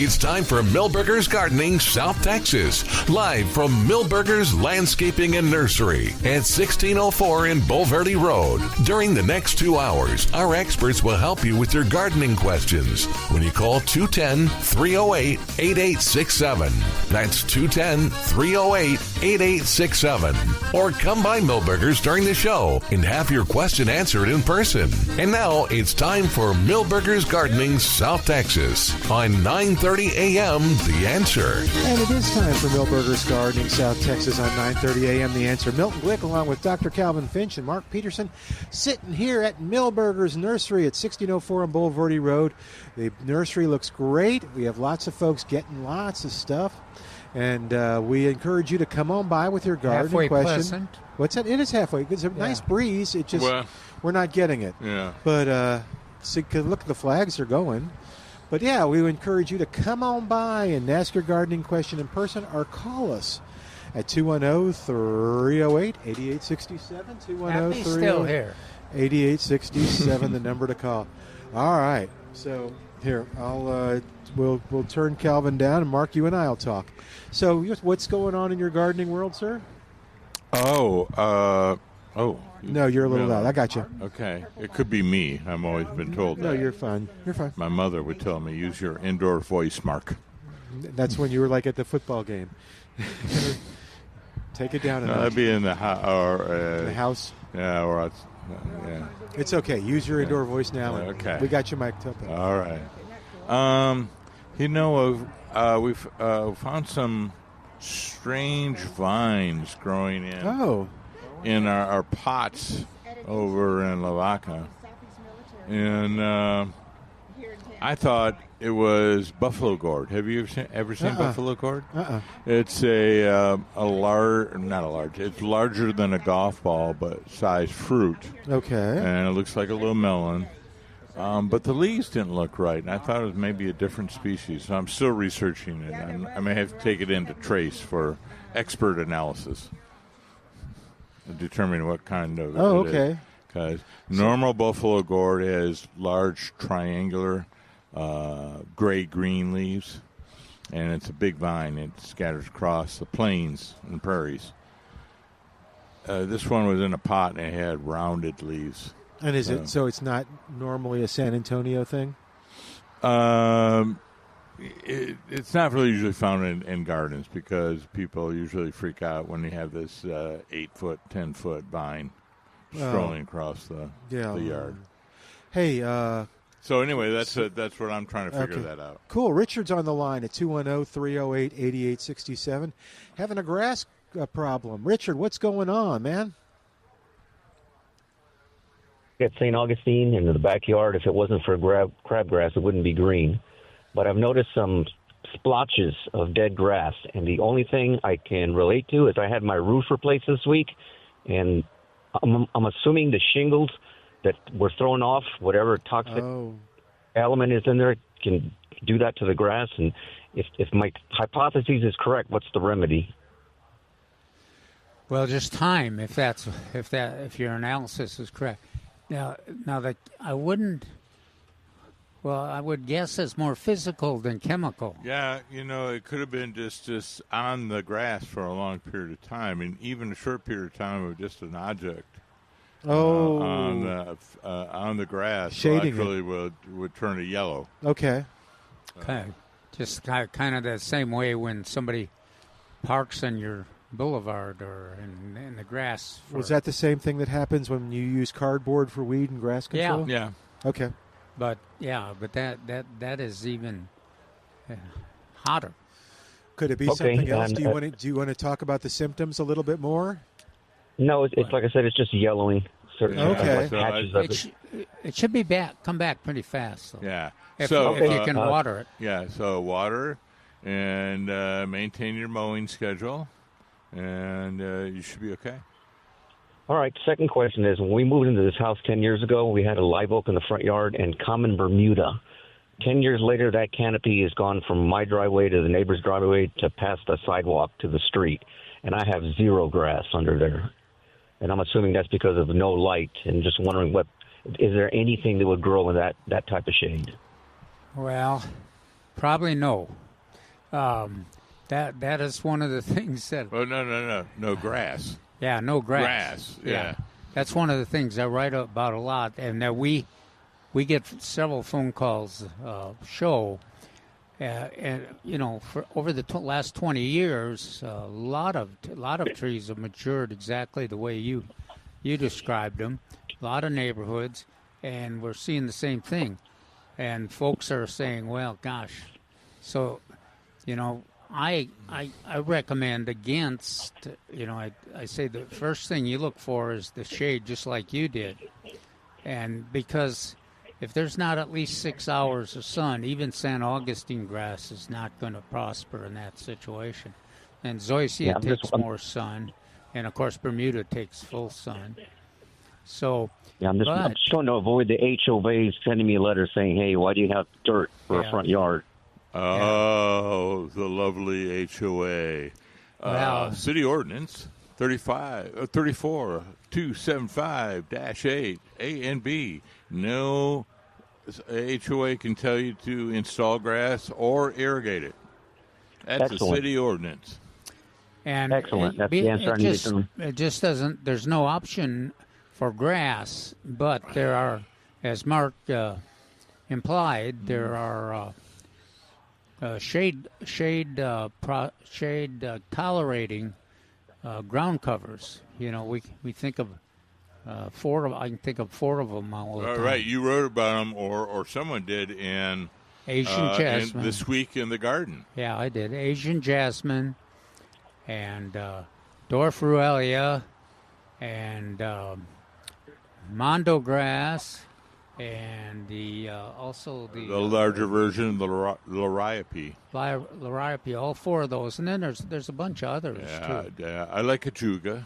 It's time for Milberger's Gardening South Texas, live from Milberger's Landscaping and Nursery at 1604 in Bulverde Road. During the next 2 hours, our experts will help you with your gardening questions when you call 210-308-8867. That's 210-308-8867. Or come by Milberger's during the show and have your question answered in person. And now it's time for Milberger's Gardening South Texas on 9:30 a.m. The Answer. And it is time for Milberger's Gardening South Texas on 9:30 a.m. The Answer. Milton Glueck along with Dr. Calvin Finch and Mark Peterson sitting here at Milberger's Nursery at 1604 on Bulverde Road. The nursery looks great. We have lots of folks getting lots of stuff. And we encourage you to come on by with your gardening halfway question. Pleasant. What's that? It is halfway. It's a nice breeze. It just we're not getting it. Yeah. But so look, the flags are going. But yeah, we encourage you to come on by and ask your gardening question in person or call us at 210-308-8867. 210-308-8867, Still here. 8867, the number to call. All right. So here, we'll turn Calvin down, and Mark, you and I will talk. So what's going on in your gardening world, sir? No, you're a little loud. I got you. Okay. It could be me. I've always been told No, that. you're fine. You're fine. My mother would tell me, use your indoor voice, Mark. That's when you were like at the football game. Take it down a notch. That'd be in the The house. Yeah, or yeah. It's okay. Use your indoor voice now. Okay. We got you mic'd up. All right. We've found some strange vines growing in our pots over in Lavaca. And I thought it was buffalo gourd. Have you ever seen buffalo gourd? It's it's larger than a golf ball, but size fruit. Okay. And it looks like a little melon. But the leaves didn't look right, and I thought it was maybe a different species. So I'm still researching it. I may have to take it into trace for expert analysis, determine what kind of it is. Because normal buffalo gourd has large, triangular, gray-green leaves, and it's a big vine. It scatters across the plains and prairies. This one was in a pot, and it had rounded leaves. And is it so? It's not normally a San Antonio thing. It's not really usually found in gardens because people usually freak out when they have this 8-foot, 10-foot vine strolling across the yard. Hey. So anyway, that's what I'm trying to figure that out. Cool. Richard's on the line at 210-308-8867, having a grass problem. Richard, what's going on, man? At St. Augustine in the backyard, if it wasn't for crabgrass, it wouldn't be green. But I've noticed some splotches of dead grass, and the only thing I can relate to is I had my roof replaced this week, and I'm assuming the shingles that were thrown off, whatever toxic element is in there, can do that to the grass. And if my hypothesis is correct, what's the remedy? Well, just time. If your analysis is correct. Now that I would guess it's more physical than chemical. Yeah, it could have been just on the grass for a long period of time, and even a short period of time of just an object on the grass shading actually would turn it yellow. Okay. Just kind of the same way when somebody parks in your boulevard or in the grass. Was that the same thing that happens when you use cardboard for weed and grass control? Yeah. Okay. But that is even hotter. Could it be something else? Do you want to talk about the symptoms a little bit more? No, it's like I said, it's just yellowing. Okay. It should come back pretty fast. Though. Yeah. If you can water it. Yeah. So water and maintain your mowing schedule. And you should be okay. All right. Second question is, when we moved into this house 10 years ago, we had a live oak in the front yard and common Bermuda. 10 years later, that canopy has gone from my driveway to the neighbor's driveway to past the sidewalk to the street. And I have zero grass under there. And I'm assuming that's because of no light. And just wondering, is there anything that would grow in that type of shade? Well, Probably no. That is one of the things that. Oh no grass. Yeah, no grass. Grass. Yeah. That's one of the things I write about a lot, and that we get several phone calls show. And for over the last 20 years, a lot of trees have matured exactly the way you described them. A lot of neighborhoods, and we're seeing the same thing. And folks are saying, "Well, gosh," so I recommend against. I say the first thing you look for is the shade, just like you did, and because if there's not at least 6 hours of sun, even San Augustine grass is not going to prosper in that situation. And zoysia takes more sun, and of course Bermuda takes full sun. So I'm just trying to avoid the HOAs sending me a letter saying, "Hey, why do you have dirt for a front yard?" Oh, the lovely HOA. City Ordinance 34-275-8 A and B. No HOA can tell you to install grass or irrigate it. That's a city ordinance. And excellent. That's the answer I needed to know. It just doesn't. There's no option for grass, but there are, as Mark implied, there are shade tolerating ground covers. We think of. I can think of 4 of them all the time. Right, you wrote about them, or someone did in Asian jasmine. This Week in the Garden. Yeah, I did. Asian jasmine and Dorferuelia and mondo grass and also the larger version of the liriope. Liriope, all 4 of those, and then there's a bunch of others too. Yeah, I like ajuga.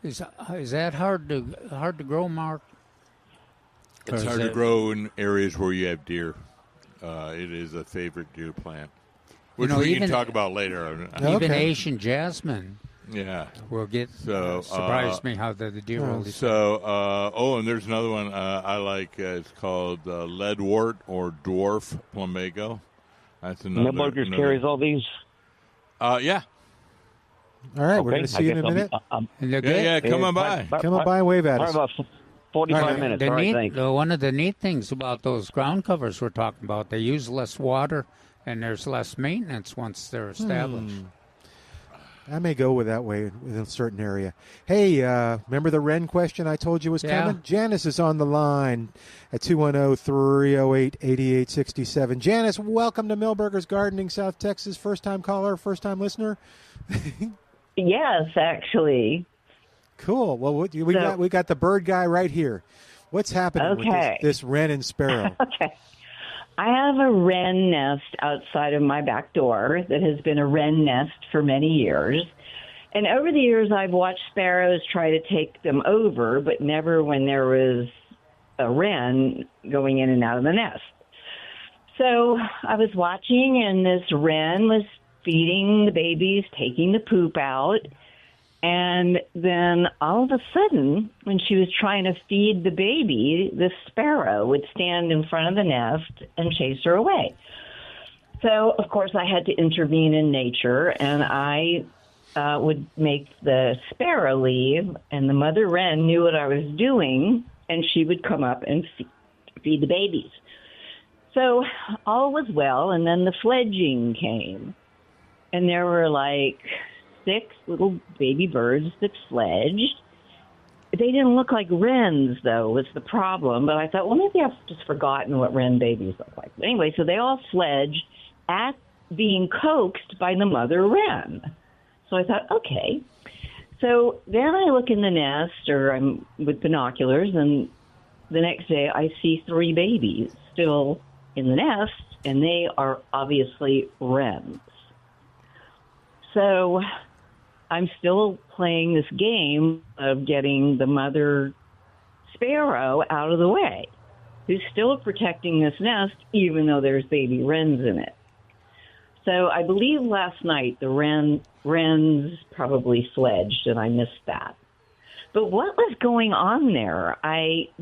Is that hard to grow, Mark? It's hard to grow in areas where you have deer. It is a favorite deer plant, which we can talk about later. Even Asian jasmine. Yeah, will get surprised me how the deer will. And there's another one I like. It's called leadwort or dwarf plumago. That's another. Milberger's carries all these. Yeah. All right, we're going to see you in a minute. Yeah, come on by. Come on by and wave at us. About 45 minutes. Thanks. One of the neat things about those ground covers we're talking about, they use less water and there's less maintenance once they're established. I may go with that way in a certain area. Hey, remember the wren question I told you was coming? Janice is on the line at 210-308-8867. Janice, welcome to Milberger's Gardening, South Texas. First-time caller, first-time listener? Yes, actually. Cool. Well, we got the bird guy right here. What's happening with this wren and sparrow? Okay. I have a wren nest outside of my back door that has been a wren nest for many years. And over the years, I've watched sparrows try to take them over, but never when there was a wren going in and out of the nest. So I was watching, and this wren was feeding the babies, taking the poop out. And then all of a sudden, when she was trying to feed the baby, the sparrow would stand in front of the nest and chase her away. So, of course, I had to intervene in nature, and I would make the sparrow leave, and the mother wren knew what I was doing, and she would come up and feed the babies. So all was well, and then the fledging came. And there were like 6 little baby birds that fledged. They didn't look like wrens, though, was the problem. But I thought, well, maybe I've just forgotten what wren babies look like. But anyway, so they all fledged at being coaxed by the mother wren. So I thought, okay. So then I look in the nest, or I'm with binoculars, and the next day I see 3 babies still in the nest, and they are obviously wrens. So I'm still playing this game of getting the mother sparrow out of the way, who's still protecting this nest, even though there's baby wrens in it. So I believe last night the wrens probably fledged, and I missed that. But what was going on there?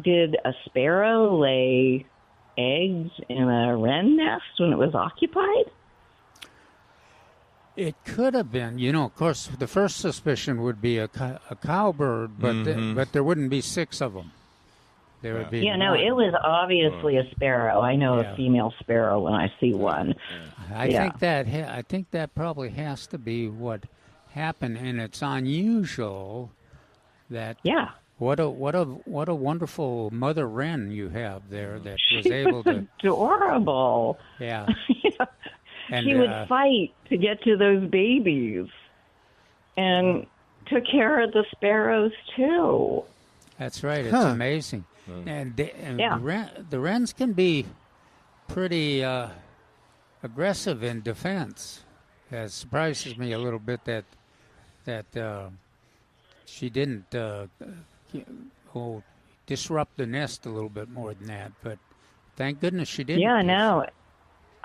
Did a sparrow lay eggs in a wren nest when it was occupied? It could have been. Of course, the first suspicion would be a cowbird, but there wouldn't be 6 of them. There would be it was obviously a sparrow. I know a female sparrow when I see one. I think that probably has to be what happened, and it's unusual that. Yeah. What a wonderful mother wren you have there that was able to. Adorable. Yeah. And, she would fight to get to those babies, and took care of the sparrows too. That's right. It's amazing. And the wrens can be pretty aggressive in defense. It surprises me a little bit that she didn't disrupt the nest a little bit more than that. But thank goodness she didn't. Yeah, no.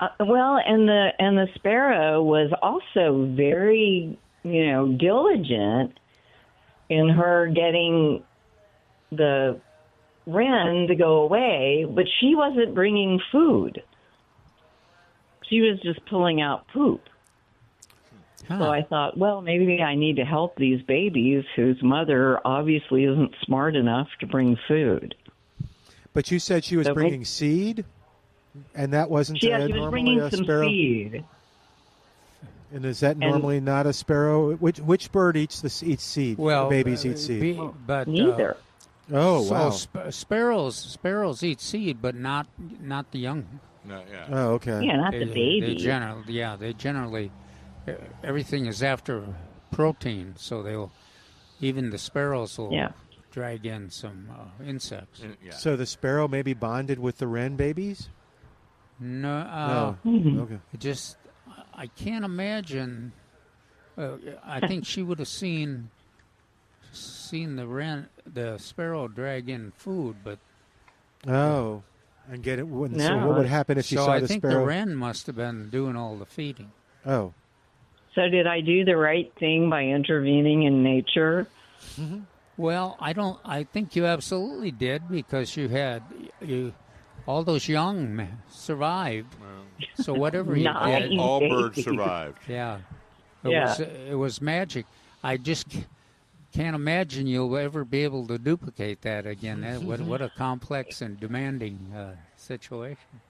And the sparrow was also very, diligent in her getting the wren to go away, but she wasn't bringing food. She was just pulling out poop. So I thought, well, maybe I need to help these babies whose mother obviously isn't smart enough to bring food. But you said she was bringing seed, and that wasn't she was bringing a some sparrow? seed. And is that normally not a sparrow? Which bird eats seed? Well, the babies eat seed. But neither. Oh wow! Sparrows eat seed, but not the young. No, yeah. Oh okay. Yeah, not the baby. They generally everything is after protein, so even the sparrows will drag in some insects. So the sparrow may be bonded with the wren babies. No. Okay. I can't imagine. I think she would have seen the sparrow drag in food, but and get it. So what would happen if she saw the sparrow? So I think the wren must have been doing all the feeding. Oh. So did I do the right thing by intervening in nature? Mm-hmm. Well, I think you absolutely did, because all those young survived. So whatever you did, all birds survived. Yeah. It was magic. I just can't imagine you'll ever be able to duplicate that again. What a complex and demanding situation.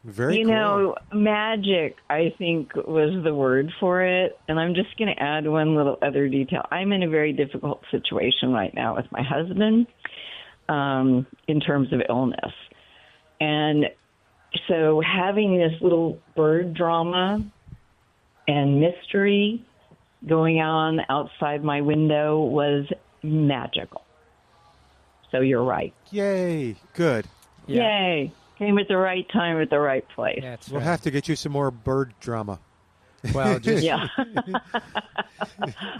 Very cool. Magic, I think, was the word for it. And I'm just going to add one little other detail. I'm in a very difficult situation right now with my husband in terms of illness. And so having this little bird drama and mystery going on outside my window was magical. So you're right. Yay. Good. Yeah. Yay. Came at the right time at the right place. We'll have to get you some more bird drama. Well, yeah.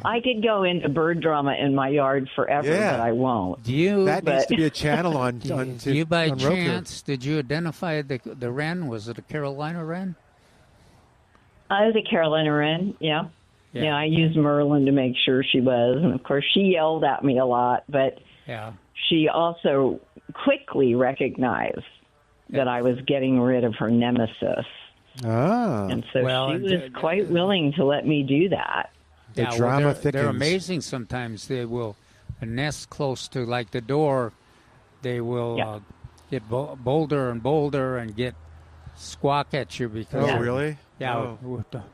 I could go into bird drama in my yard forever, but I won't. Needs to be a channel on you by on chance, did you identify the wren? Was it a Carolina wren? I was a Carolina wren, yeah. I used Merlin to make sure she was. And, of course, she yelled at me a lot, but she also quickly recognized that I was getting rid of her nemesis. And so she was quite willing to let me do that. The drama thickens. They're amazing sometimes. They will nest close to, like, the door. They will get bolder and bolder and squawk at you because... Oh, really? Yeah,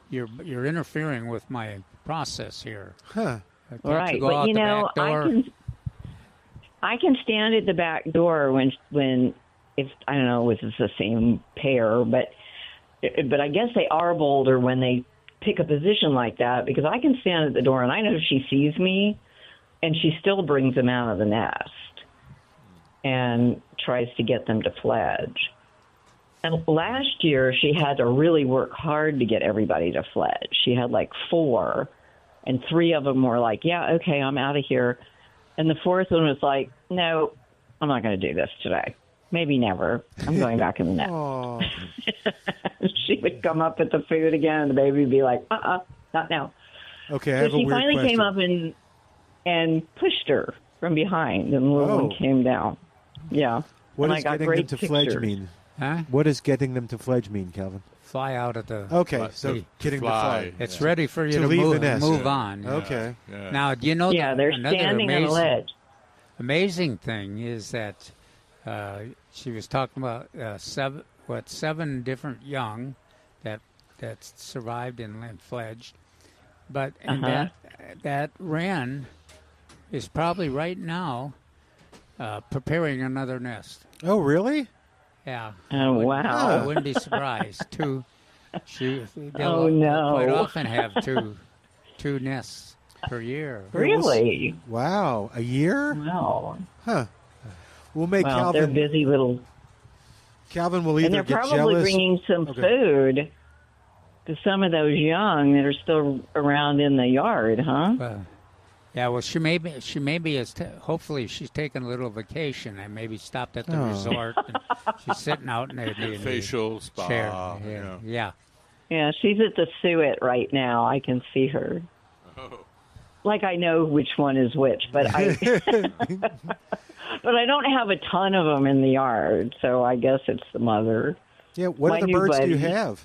you're interfering with my process here. Huh. Right, but I can stand at the back door when if I don't know if it's the same pair, but I guess they are bolder when they pick a position like that, because I can stand at the door and I know she sees me, and she still brings them out of the nest and tries to get them to fledge. And last year, she had to really work hard to get everybody to fledge. She had like 4, and 3 of them were like, yeah, okay, I'm out of here. And the 4th one was like, no, I'm not going to do this today. Maybe never. I'm going back in the nest. She would come up with the food again, and the baby would be like, not now. Okay, so she finally came up and pushed her from behind, and the little one came down. Yeah. What and does I got getting great them to fledge pictures. mean? Huh? What does getting them to fledge mean, Calvin? Fly out at the. Okay, so getting to fly. It's ready for you To to, leave move, the nest. move on. Okay. Yeah. Now, do you know? Yeah, they're another standing on a ledge. Amazing thing is that she was talking about seven different young that survived and fledged, but and that wren is probably right now preparing another nest. Oh, really? Yeah. Oh, wow. I wouldn't be surprised. They'll no. quite often have two nests per year. Really? Wow, a year? Wow. Huh. We'll make Well, they're Calvin. busy little. Calvin will either And they're get probably jealous. bringing some food to some of those young that are still around in the yard, huh? Yeah, well, she may be hopefully she's taking a little vacation and maybe stopped at the resort and she's sitting out in the facial spa. Chair. Yeah. Yeah, she's at the suet right now. I can see her. Oh. Like I know which one is which, but I but I don't have a ton of them in the yard, so I guess it's the mother. Yeah, what My other new birds do you buddy. have?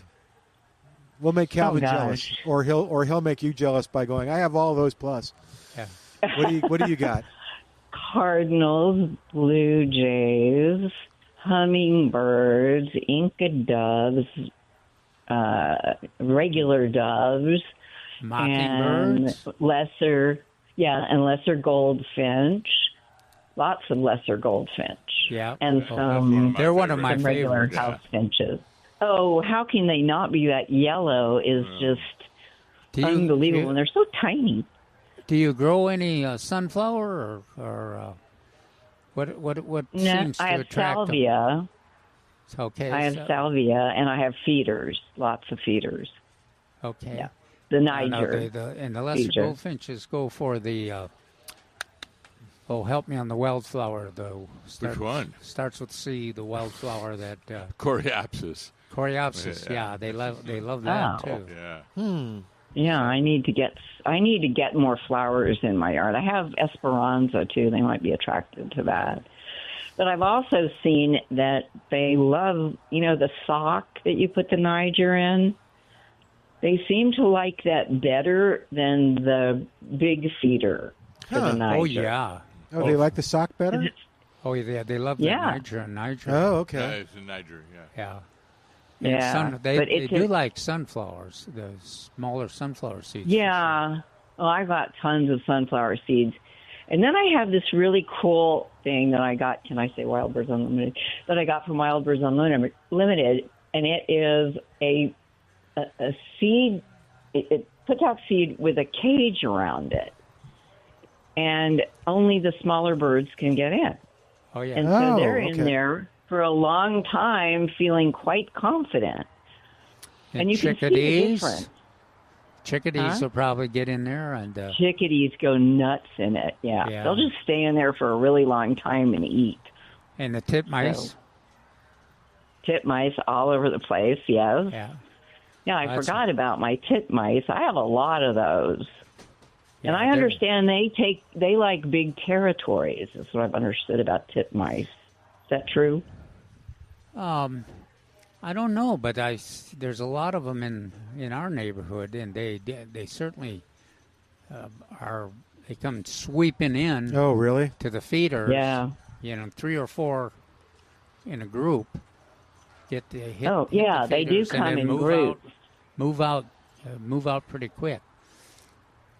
We'll make Calvin jealous, gosh. or he'll make you jealous by going, I have all those plus. Yeah. What do you got? Cardinals, blue jays, hummingbirds, Inca doves, regular doves, Mockingbirds. and lesser goldfinch. Lots of lesser goldfinch. Yeah. And some They're one of my some regular favorites. house finches. Oh, how can they not be? That yellow is just unbelievable, and they're so tiny. Do you grow any sunflower or what seems to I have attract salvia. them? Okay. I have salvia, and I have feeders, lots of feeders. Okay. Yeah. The Niger. And the lesser feeder. goldfinches go for the. Help me on the wildflower. Which one? Starts with C. The wildflower that. Coreopsis. Coreopsis. Yeah, they love that too. Yeah. Yeah, I need to get more flowers in my yard. I have Esperanza too. They might be attracted to that. But I've also seen that they love, the sock that you put the Niger in. They seem to like that better than the big feeder for the Niger. Oh yeah. Oh, they like the sock better? Oh yeah, they love the Niger. Oh, okay. Yeah, it's in Niger. Yeah. Yeah. Yeah, They do like sunflowers, the smaller sunflower seeds. Yeah. Well, I got tons of sunflower seeds. And then I have this really cool thing that I got, can I say Wild Birds Unlimited, that I got from Wild Birds Unlimited, and it is a seed, it puts out seed with a cage around it. And only the smaller birds can get in. Oh, yeah. And so they're in there for a long time feeling quite confident. And you can see the difference. Chickadees will probably get in there. And chickadees go nuts in it, yeah. They'll just stay in there for a really long time and eat. And the titmice? Titmice all over the place, yes. Yeah, I forgot about my titmice. I have a lot of those. And I understand they like big territories. That's what I've understood about titmice. Is that true? I don't know, but there's a lot of them in our neighborhood, and they certainly they come sweeping in. Oh, really? To the feeders. Yeah. 3 or 4 in a group. Hit the they do come in groups. Move out pretty quick.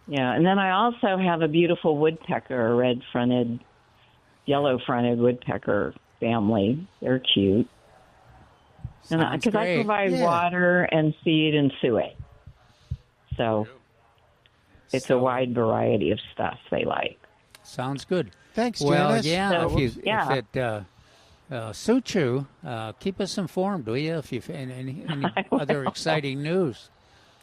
Yeah, and then I also have a beautiful woodpecker, a red-fronted, yellow-fronted woodpecker family. They're cute. And because I provide water and seed and suet. So it's a wide variety of stuff they like. Other good. Thanks, Well, Janice. if it suits you, keep us informed, will you? If you've any other exciting news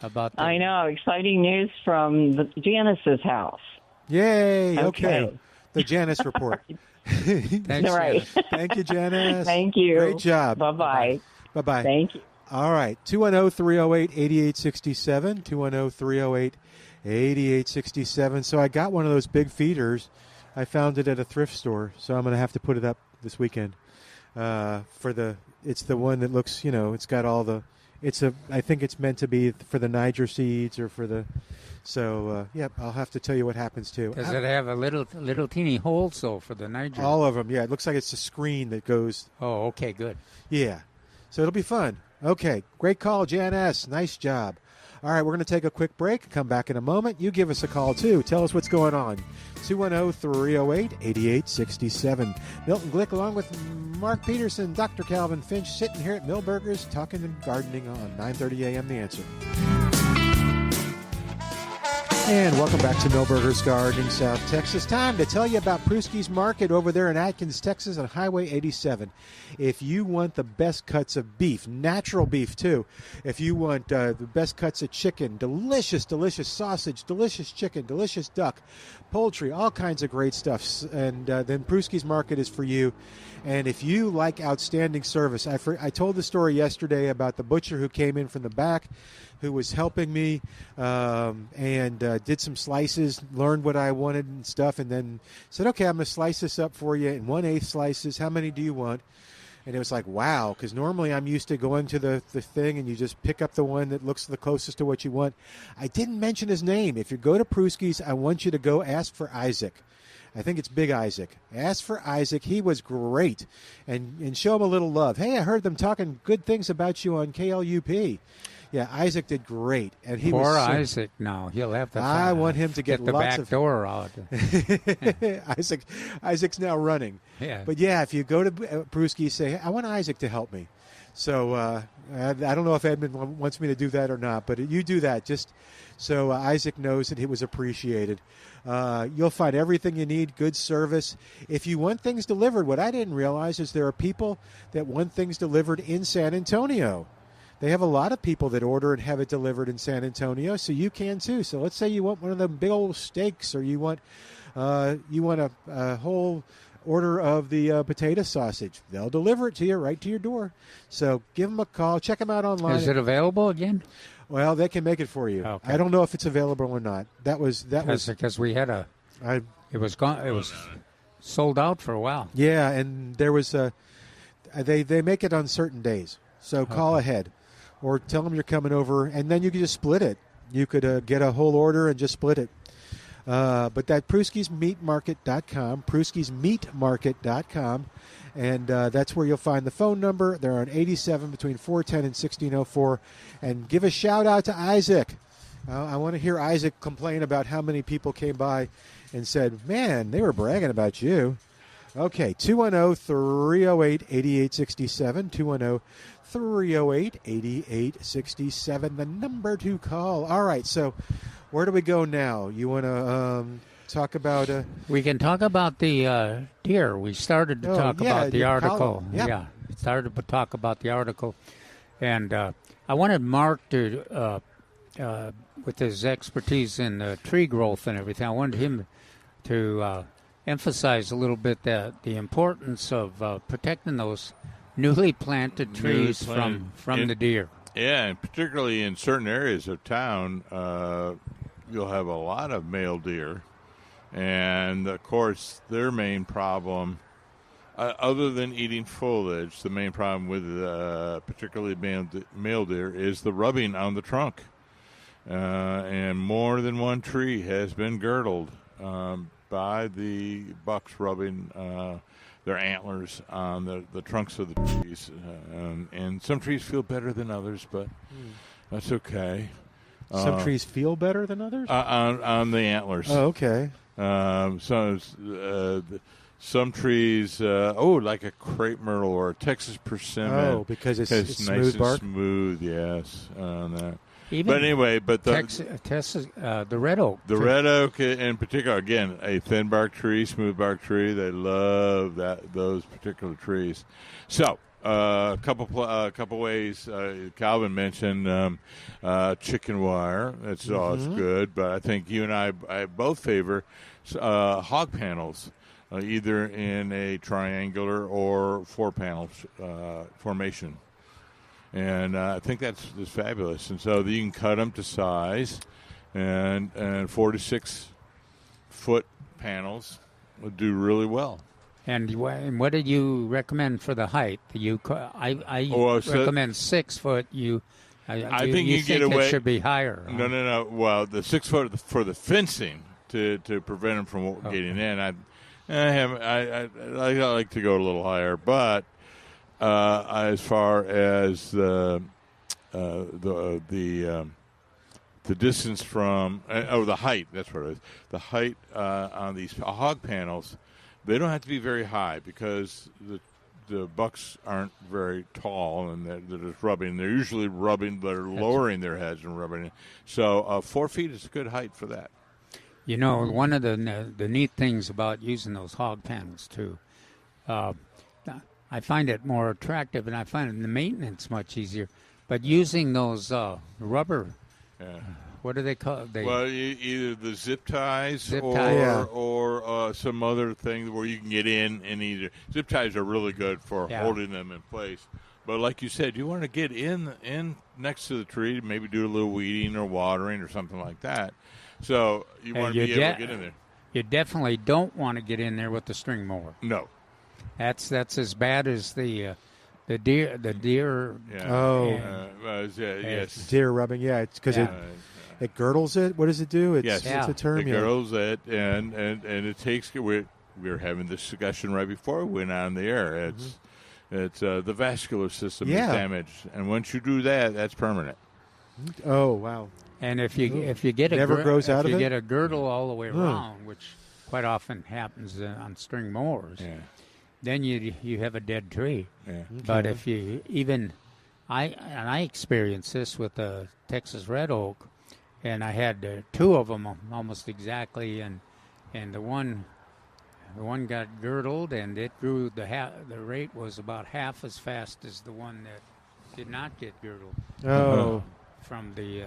about I know. Exciting news from Janice's house. Yay. Okay. The Janice report. Thanks, right. Janice. Thank you, Janice. Thank you. Great job. Bye-bye. Bye-bye. Thank you. All right. 210-308-8867. 210-308-8867. So I got one of those big feeders I found it at a thrift store, so I'm going to have to put it up this weekend. It's the one that looks, it's got all the. I think it's meant to be for the Niger seeds or for the. So, I'll have to tell you what happens too. Does it have a little teeny hole for the Niger? All of them, yeah. It looks like it's a screen that goes. Oh, okay, good. Yeah. So it'll be fun. Okay, great call, Jan S. Nice job. All right, we're going to take a quick break. Come back in a moment. You give us a call, too. Tell us what's going on. 210-308-8867. Milton Glueck along with Mark Peterson, Dr. Calvin Finch, sitting here at Millburgers talking and gardening on 9:30 a.m. The Answer. And welcome back to Millburgers Gardening, South Texas. Time to tell you about Prusky's Market over there in Atkins, Texas on Highway 87. If you want the best cuts of beef, natural beef too, if you want the best cuts of chicken, delicious sausage, delicious chicken, delicious duck, poultry, all kinds of great stuff, and then Prusky's Market is for you. And if you like outstanding service, I told the story yesterday about the butcher who came in from the back, who was helping me and did some slices, learned what I wanted and stuff, and then said, okay, I'm going to slice this up for you in 1/8 slices. How many do you want? And it was like, wow, because normally I'm used to going to the thing and you just pick up the one that looks the closest to what you want. I didn't mention his name. If you go to Prusky's, I want you to go ask for Isaac. I think it's Big Isaac. Ask for Isaac. He was great. And show him a little love. Hey, I heard them talking good things about you on KLUP. Yeah, Isaac did great, and he Poor was Isaac. Now he'll have to. I want him to get the lots back door out. Isaac's now running. Yeah. But yeah, if you go to Prusky, say, hey, I want Isaac to help me. So I don't know if Edmund wants me to do that or not, but you do that just so Isaac knows that it was appreciated. You'll find everything you need, good service. If you want things delivered, what I didn't realize is there are people that want things delivered in San Antonio. They have a lot of people that order and have it delivered in San Antonio, so you can too. So let's say you want one of them big old steaks, or you want a whole order of the potato sausage. They'll deliver it to you right to your door. So give them a call. Check them out online. Is it available again? Well, they can make it for you. Okay. I don't know if it's available or not. That was because we had it was gone. It was sold out for a while. Yeah, and there was they make it on certain days. So call ahead. Or tell them you're coming over, and then you can just split it. You could get a whole order and just split it. But that PruskysMeatMarket.com, PruskysMeatMarket.com, and that's where you'll find the phone number. They're on 87 between 410 and 1604. And give a shout-out to Isaac. I want to hear Isaac complain about how many people came by and said, man, they were bragging about you. Okay, 210-308-8867, 210-308-8867, the number to call. All right, so where do we go now? You want to talk about... We can talk about the deer. We started to talk about the article. Yep. Yeah, started to talk about the article. And I wanted Mark to, with his expertise in tree growth and everything, I wanted him to... emphasize a little bit the importance of protecting those newly planted trees from the deer. Yeah, and particularly in certain areas of town, you'll have a lot of male deer. And, of course, their main problem, other than eating foliage, the main problem with particularly male deer is the rubbing on the trunk. And more than one tree has been girdled by the bucks rubbing their antlers on the trunks of the trees. And some trees feel better than others, but that's okay. Some trees feel better than others? On the antlers. Oh, okay. Some trees, like a crepe myrtle or a Texas persimmon. Oh, because it's nice smooth bark? and smooth, yes. Even but anyway, Texas, the red oak. The red oak, in particular, again, a thin bark tree, smooth bark tree. They love those particular trees. So, a couple ways. Calvin mentioned chicken wire. That's always good. But I think you and I both favor hog panels, either in a triangular or 4-panel formation. And I think that's fabulous. And so you can cut them to size, and 4 to 6 foot panels, do really well. And what did you recommend for the height? I recommend 6 foot. I think you get away. It should be higher. No. Well, the 6 foot for the fencing to prevent them from getting in. I like to go a little higher, but as far as the distance from the height, that's what it is. The height on these hog panels, they don't have to be very high because the bucks aren't very tall and they're just rubbing. They're usually rubbing. They're lowering their heads and rubbing. So 4 feet is a good height for that. You know, one of the neat things about using those hog panels too, I find it more attractive and I find the maintenance much easier. But using those rubber. Yeah. What do they call it? Well, either the zip ties or some other thing where you can get in and either. Zip ties are really good for holding them in place. But like you said, you want to get in next to the tree, maybe do a little weeding or watering or something like that. So you want to be able to get in there. You definitely don't want to get in there with the string mower. No. That's as bad as the deer. Yeah. Yes. Deer rubbing. Yeah, it's because it girdles it. What does it do? It's a term. It girdles it, and it takes. We were having this discussion right before we went on the air. It's the vascular system is damaged, and once you do that, that's permanent. Oh wow! And if you get a girdle all the way around, which quite often happens on string mowers, then you have a dead tree. Yeah. Okay. But if you I experienced this with the Texas red oak. And I had 2 of them almost exactly, and the one got girdled, and it grew. The rate was about half as fast as the one that did not get girdled. Oh, from the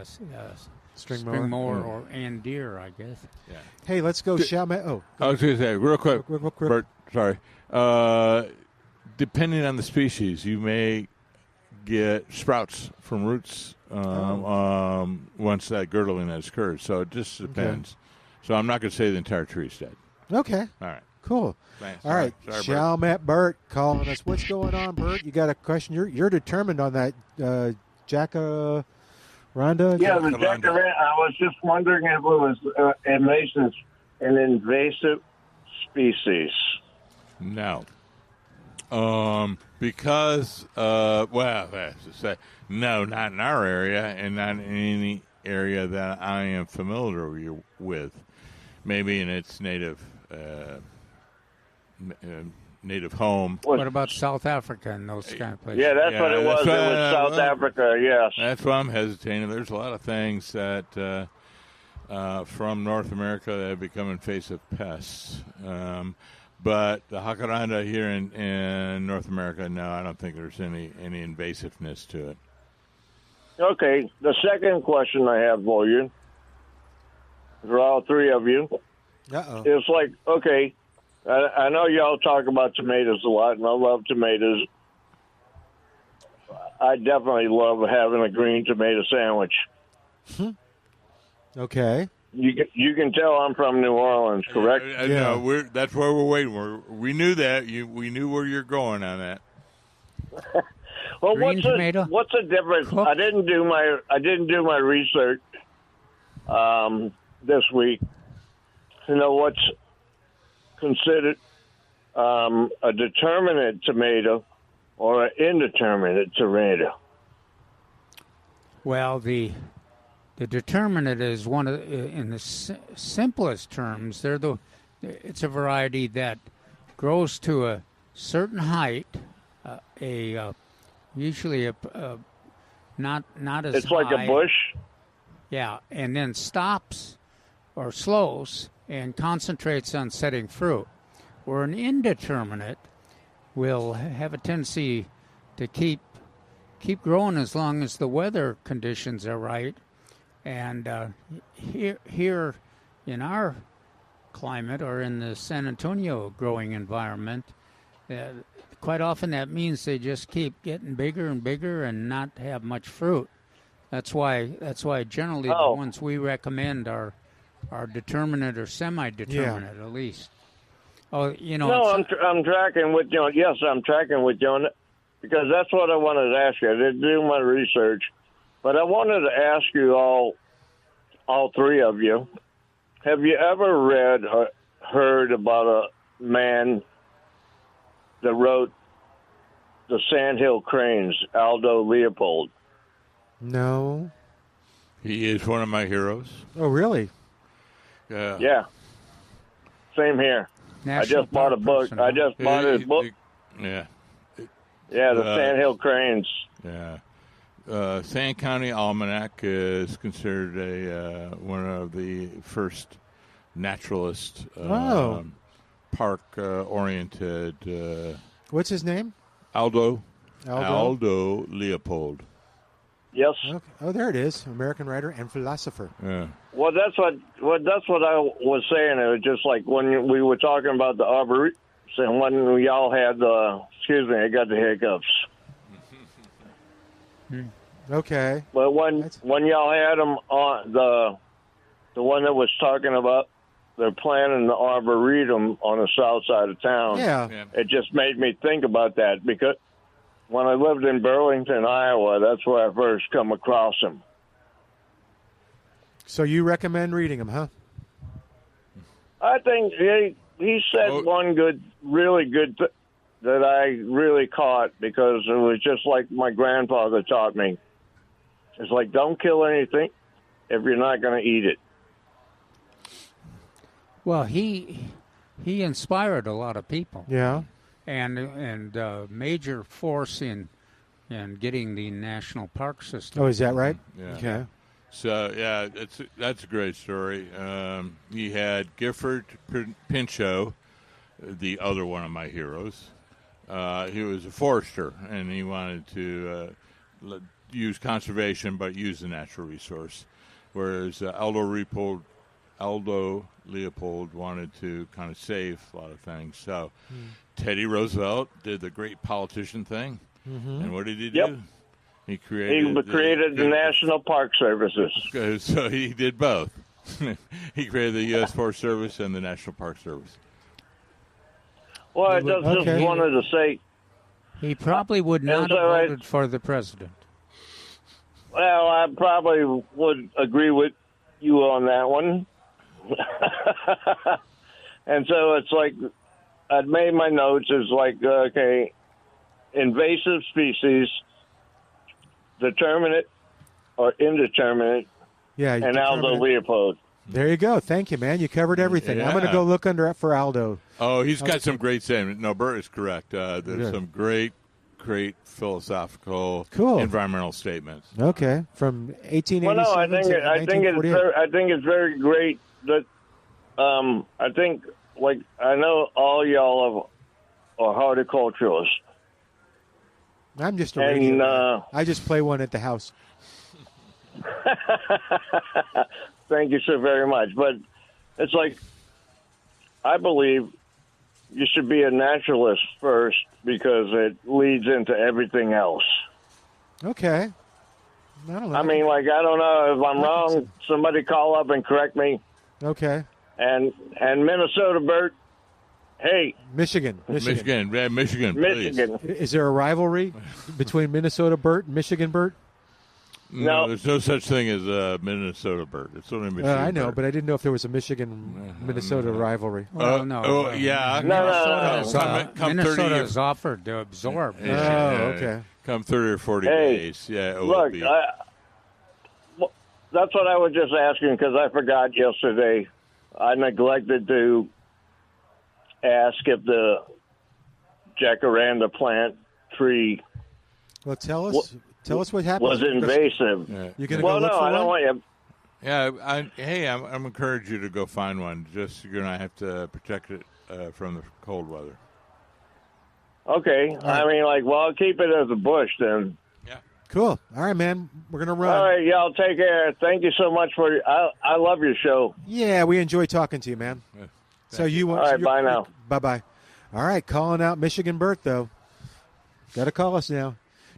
string mower and deer, I guess. Yeah. Hey, let's go. I was going to say real quick. Bert, sorry. Depending on the species, you may get sprouts from roots once that girdling has occurred. So it just depends. Okay. So I'm not going to say the entire tree is dead. Okay. All right. Cool. Thanks. All right. Chalmette Bert calling us. What's going on, Bert? You got a question? You're determined on that jacaranda? Yeah, the jacaranda. I was just wondering if it was an invasive species. No. Because, no, not in our area and not in any area that I am familiar with. Maybe in its native home. What about South Africa and those kind of places? Yeah, that's what it was. It was South Africa, yes. That's why I'm hesitating. There's a lot of things that from North America that have become invasive pests. But the jacaranda here in North America, no, I don't think there's any invasiveness to it. Okay, the second question I have for you, for all 3 of you, it's like, okay, I know y'all talk about tomatoes a lot, and I love tomatoes. I definitely love having a green tomato sandwich. Okay. You can tell I'm from New Orleans, correct? No, that's where we're waiting. We knew that. We knew where you're going on that. Well, what's the difference? I didn't do my research this week. You know what's considered a determinate tomato or an indeterminate tomato? Well, the determinate is one of, in the simplest terms, it's a variety that grows to a certain height, usually not as it's high. It's like a bush? Yeah, and then stops or slows and concentrates on setting fruit. Where an indeterminate will have a tendency to keep growing as long as the weather conditions are right. And here in our climate or in the San Antonio growing environment, quite often that means they just keep getting bigger and bigger and not have much fruit. That's why generally the ones we recommend are determinate or semi-determinate at least. Oh, No, I'm tracking with you. Yes, I'm tracking with you on it because that's what I wanted to ask you. I did do my research, but I wanted to ask you all three of you. Have you ever read or heard about a man that wrote the Sandhill Cranes, Aldo Leopold? No. He is one of my heroes. Oh, really? Yeah. Yeah. Same here. I just bought a book. I just bought his book. Yeah. Yeah, the Sandhill Cranes. Yeah. Sand County Almanac is considered one of the first naturalist park-oriented. What's his name? Aldo Leopold. Yes. Okay. Oh, there it is. American writer and philosopher. Yeah. Well, that's what I was saying. It was just like when we were talking about the arboretum, when y'all had excuse me, I got the hiccups. Okay. But when y'all had them on the one that was talking about they're planning the arboretum on the south side of town. Yeah. It just made me think about that because when I lived in Burlington, Iowa, that's where I first come across him. So you recommend reading them, huh? I think he said one really good that I really caught because it was just like my grandfather taught me. It's like, don't kill anything if you're not going to eat it. Well, he inspired a lot of people. Yeah. And major force in getting the national park system. Oh, is that right? Yeah. Okay. So yeah, that's a great story. He had Gifford Pinchot, the other one of my heroes. He was a forester, and he wanted to use conservation, but use the natural resource. Whereas Aldo Leopold wanted to kind of save a lot of things. So Teddy Roosevelt did the great politician thing. Mm-hmm. And what did he do? He created the National Park Services. So he did both. He created the U.S. Forest Service and the National Park Service. Well, I just wanted to say... He probably would not have voted for the president. Well, I probably would agree with you on that one. And so it's like, I'd made my notes. It's like, okay, invasive species, determinate or indeterminate, and Aldo Leopold. There you go. Thank you, man. You covered everything. Yeah. I'm going to go look under for Aldo. Oh, he's got some great statements. No, Bert is correct. There's some great philosophical, environmental statements. Okay, from 1887 well, no, I think it's very great that I think, like, I know all y'all are horticulturalists. I'm just a radio. I just play one at the house. Thank you so very much. But it's like, I believe you should be a naturalist first because it leads into everything else. Okay. I don't know. I mean, like, I don't know if I'm wrong. Somebody call up and correct me. Okay. And Minnesota, Bert. Hey. Michigan. Yeah, Michigan. Is there a rivalry between Minnesota Bert and Michigan Bert? No, there's no such thing as Minnesota Bert. It's only Michigan. I know, Bert. but I didn't know if there was a Michigan-Minnesota rivalry. Well, no. Yeah. Minnesota has offered to absorb. Okay. Come 30 or 40 days. Yeah. Look, that's what I was just asking because I forgot yesterday. I neglected to ask if the jacaranda plant tree. Well, tell us what happened. Was invasive. Yeah. You're going to go look for I don't want you. Yeah, I'm encourage you to go find one. Just you're going to have to protect it from the cold weather. Okay. Right. I mean, like, well, I'll keep it as a bush then. Yeah. Cool. All right, man. We're going to run. All right, y'all take care. Thank you so much for I love your show. Yeah, we enjoy talking to you, man. Yeah. All right, bye now. Bye-bye. All right, calling out Michigan Bert, though. Got to call us now.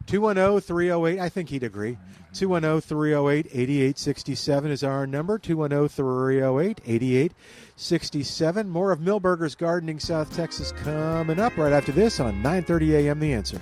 210-308, I think he'd agree. 210-308-8867 is our number. 210-308-8867. More of Milberger's Gardening South Texas coming up right after this on 9:30 a.m. The Answer.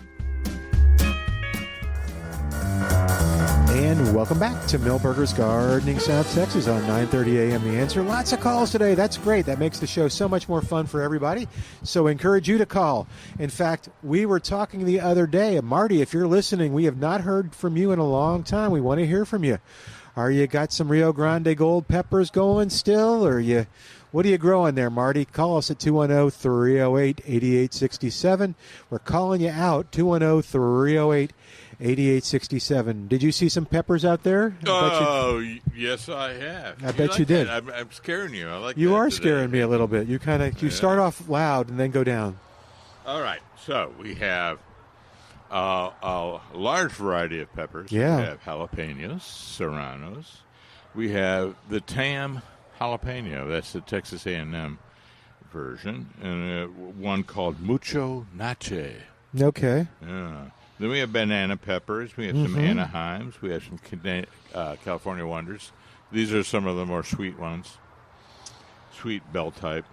And welcome back to Milberger's Gardening South Texas on 9:30 a.m. The Answer. Lots of calls today. That's great. That makes the show so much more fun for everybody. So I encourage you to call. In fact, we were talking the other day. Marty, if you're listening, we have not heard from you in a long time. We want to hear from you. Are you got some Rio Grande Gold peppers going still? Or what are you growing there, Marty? Call us at 210-308-8867. We're calling you out, 210-308-8867. Did you see some peppers out there? Yes, I have. I bet you did. I'm scaring you. I like you that are today. scaring me a little bit. You start off loud and then go down. All right. So we have a large variety of peppers. Yeah. We have jalapenos, serranos. We have the Tam jalapeno. That's the Texas A&M version. And one called Mucho Nache. Okay. Yeah. Then we have banana peppers. We have some Anaheims. We have some California Wonders. These are some of the more sweet ones. Sweet bell type.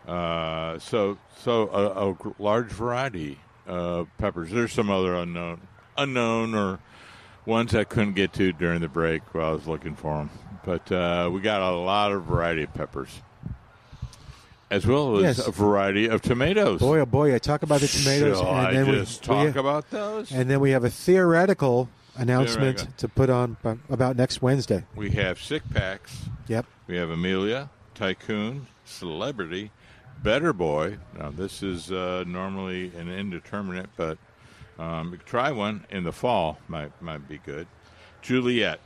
So a large variety of peppers. There's some other unknown or ones I couldn't get to during the break while I was looking for them. But we got a lot of variety of peppers, as well as a variety of tomatoes. Boy, oh boy, I talk about the tomatoes. Shall and I then just talk about those? And then we have a theoretical announcement to put on about next Wednesday. We have 6 packs. Yep. We have Amelia, Tycoon, Celebrity, Better Boy. Now, this is normally an indeterminate, but try one in the fall. Might be good. Juliet.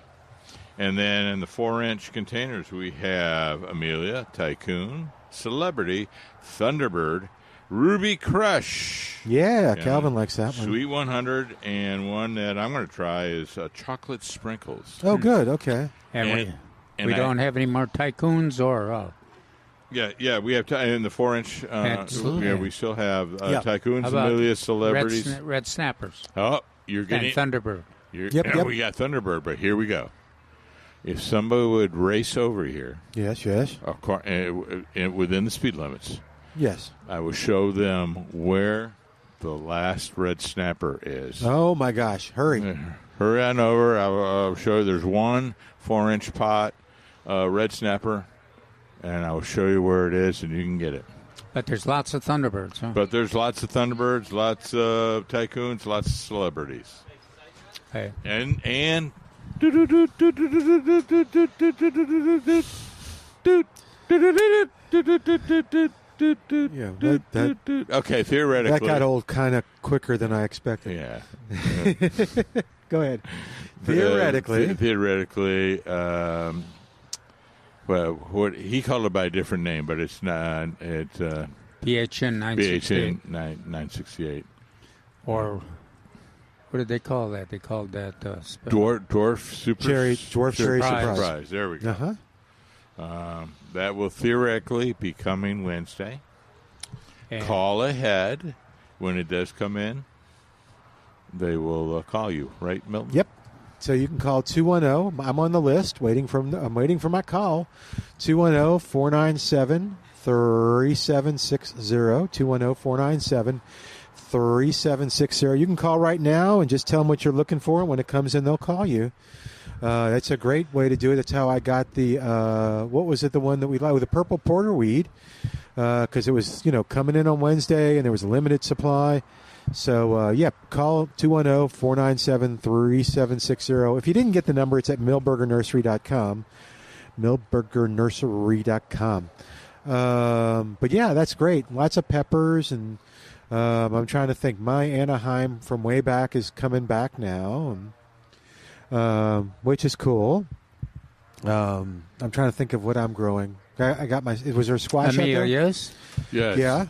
And then in the 4-inch containers, we have Amelia, Tycoon, Celebrity, Thunderbird, Ruby Crush. Yeah, Calvin likes that one. Sweet 100, and one that I'm going to try is Chocolate Sprinkles. Oh, good. Okay. And we don't have any more Tycoons or... Yeah, we have in the 4-inch. We still have Tycoons, Amelia, Celebrities, Red Snappers. Oh, you're getting Thunderbird. Yep. We got Thunderbird, but here we go. If somebody would race over here, yes, within the speed limits, yes, I will show them where the last red snapper is. Oh my gosh! Hurry on over! I'll show you. There's one 4-inch pot red snapper. And I will show you where it is, and you can get it. But there's lots of Thunderbirds, huh? But there's lots of Thunderbirds, lots of Tycoons, lots of Celebrities. Hey. And okay, theoretically. That got old kind of quicker than I expected. Yeah. Go ahead. Theoretically, well, what he called it by a different name, but it's not. It's PHN 968. PHN 968. Or what did they call that? They called that dwarf super cherry surprise. There we go. That will theoretically be coming Wednesday. And call ahead when it does come in. They will call you, right, Milton? Yep. So you can call 210. I'm on the list, waiting for my call. 210-497-3760. 210-497-3760. You can call right now and just tell them what you're looking for. And when it comes in, they'll call you. That's a great way to do it. That's how I got the what was it? The one that we like with the purple porterweed, because it was coming in on Wednesday and there was a limited supply. So, call 210-497-3760. If you didn't get the number, it's at milbergernursery.com. milbergernursery.com. But, yeah, that's great. Lots of peppers, and I'm trying to think. My Anaheim from way back is coming back now, and, which is cool. I'm trying to think of what I'm growing. I got was there a squash out there? Yes. Yeah.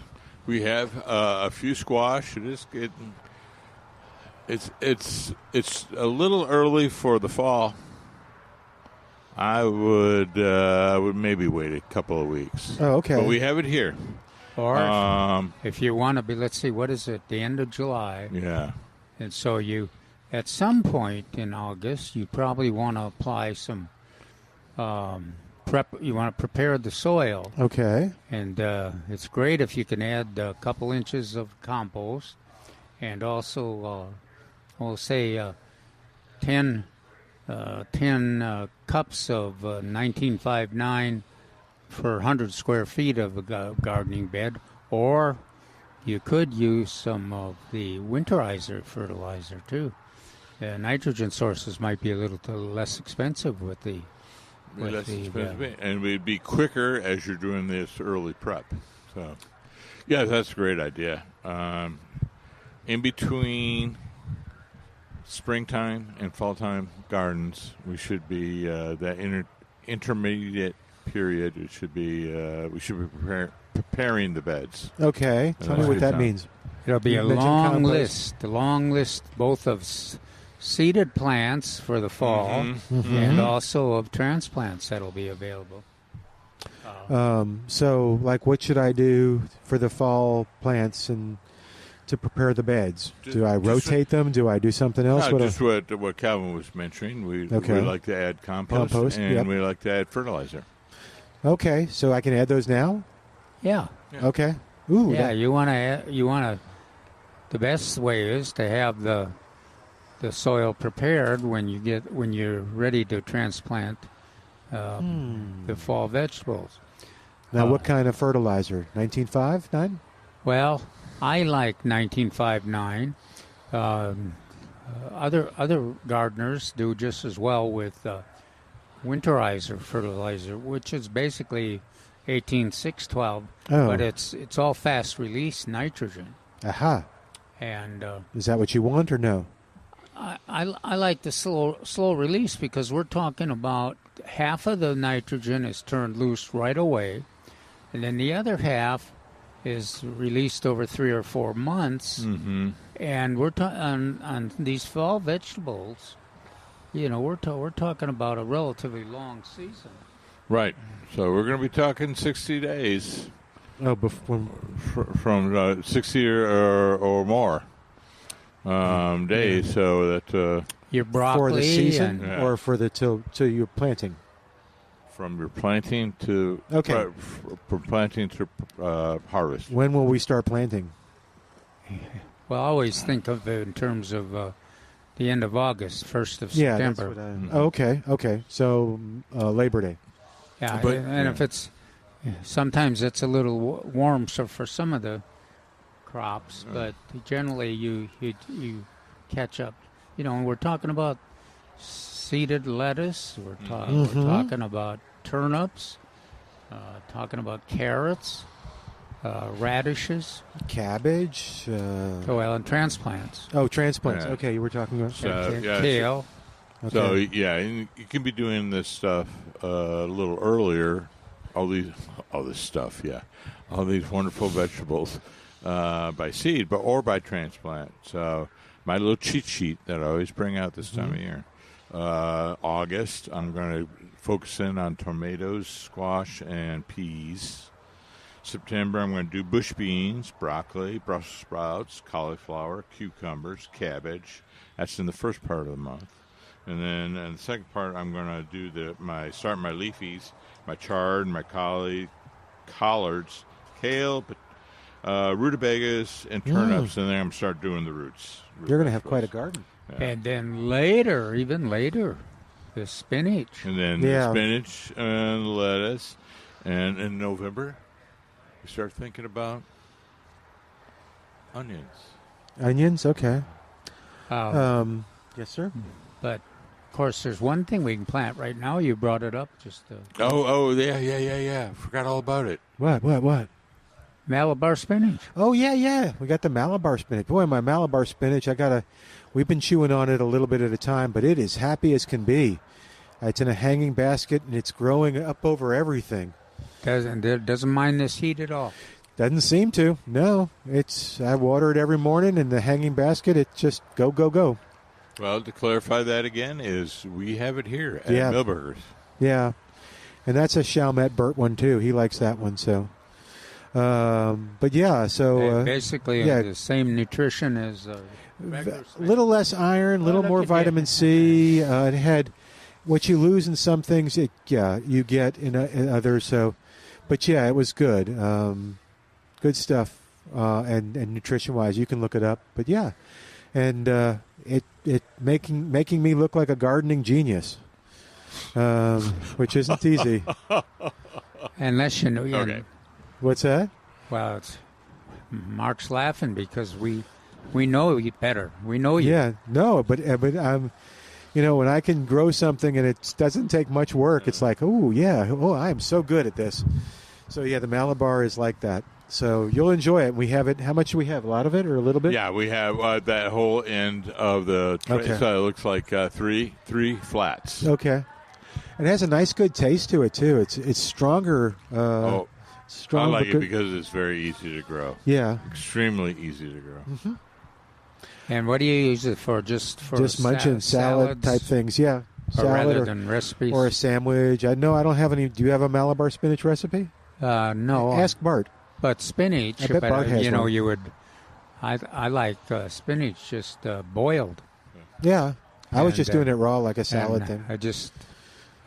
We have a few squash. It's a little early for the fall. I would maybe wait a couple of weeks. Oh, okay. But we have it here. Or if you want to be, let's see, what is it? The end of July. Yeah. And so you, at some point in August, you probably want to apply some you want to prepare the soil. Okay. And it's great if you can add a couple inches of compost, and also, we'll say 10 cups of 1959 for 100 square feet of a gardening bed, or you could use some of the winterizer fertilizer too. Nitrogen sources might be a little less expensive with the. And we'd be quicker as you're doing this early prep. So, yeah, that's a great idea. In between springtime and fall time gardens, we should be that intermediate period. It should be we should be preparing the beds. Okay, tell me what that means. It'll be a long list, both of seeded plants for the fall and also of transplants that'll be available. So, like, what should I do for the fall plants and to prepare the beds? Do I rotate them? Do I do something else? What Calvin was mentioning. We like to add compost and we like to add fertilizer. Okay, so I can add those now? Yeah. Okay. Ooh. Yeah, you want to. The best way is to have the soil prepared when you're ready to transplant the fall vegetables. Now, what kind of fertilizer? 1959? Well, I like 1959. Other gardeners do just as well with winterizer fertilizer, which is basically 18612, but it's all fast release nitrogen. Aha. And is that what you want or no? I like the slow release, because we're talking about half of the nitrogen is turned loose right away, and then the other half is released over 3 or 4 months. Mm-hmm. And we're on these fall vegetables. We're talking about a relatively long season. Right. So we're going to be talking 60 days. Oh, from 60 or more days, so that your broccoli for the season or for the till you're planting. From your planting to from planting to harvest. When will we start planting? Well, I always think of it in terms of the end of August, 1st of September. Okay. So Labor Day. Yeah, if it's sometimes it's a little warm for some of the crops, but generally you catch up. And we're talking about seeded lettuce. We're talking about turnips. Talking about carrots, radishes, cabbage. And transplants. Oh, transplants. Yeah. Okay, you were talking about kale. Okay. So and you can be doing this stuff a little earlier. All these wonderful vegetables by seed, or by transplant. So my little cheat sheet that I always bring out this time of year. August, I'm going to focus in on tomatoes, squash, and peas. September, I'm going to do bush beans, broccoli, Brussels sprouts, cauliflower, cucumbers, cabbage. That's in the first part of the month. And then in the second part, I'm going to do my leafies, my chard, my collards, kale, rutabagas, and turnips, and then I'm going to start doing the roots. You're going to have quite a garden. Yeah. And then even later, the spinach. And then the spinach and lettuce. And in November, we start thinking about onions. Onions, okay. Yes, sir. But, of course, there's one thing we can plant right now. You brought it up. Yeah. Forgot all about it. What? Malabar spinach. Oh, yeah. We got the Malabar spinach. Boy, my Malabar spinach, we've been chewing on it a little bit at a time, but it is happy as can be. It's in a hanging basket, and it's growing up over everything. Doesn't mind this heat at all. Doesn't seem to. No. I water it every morning, and the hanging basket, it just go. Well, to clarify that again, is we have it here at Milberger's. Yeah. And that's a Chalmette Burt one, too. He likes that one, so. But yeah, so basically the same nutrition as a little less iron, a little more vitamin C. It had what you lose in some things. You get in others. So, but yeah, it was good. Good stuff. And nutrition wise, you can look it up. But yeah, and it making me look like a gardening genius, which isn't easy. Unless you know. Okay. What's that? Well, Mark's laughing because we know you better. We know you. Yeah, no, but I'm, when I can grow something and it doesn't take much work, it's like, I am so good at this. So yeah, the Malabar is like that. So you'll enjoy it. We have it. How much do we have? A lot of it or a little bit? Yeah, we have that whole end of the tray. Okay. So it looks like three flats. Okay. It has a nice, good taste to it too. It's stronger. Strong, I like it because it's very easy to grow. Yeah, extremely easy to grow. Mm-hmm. And what do you use it for? Just munching salad type things. Yeah, salad rather than recipes or a sandwich. I don't have any. Do you have a Malabar spinach recipe? No. Ask Bart. But spinach. I bet Bart has one. You would. I like spinach just boiled. Yeah, I was just doing it raw like a salad thing.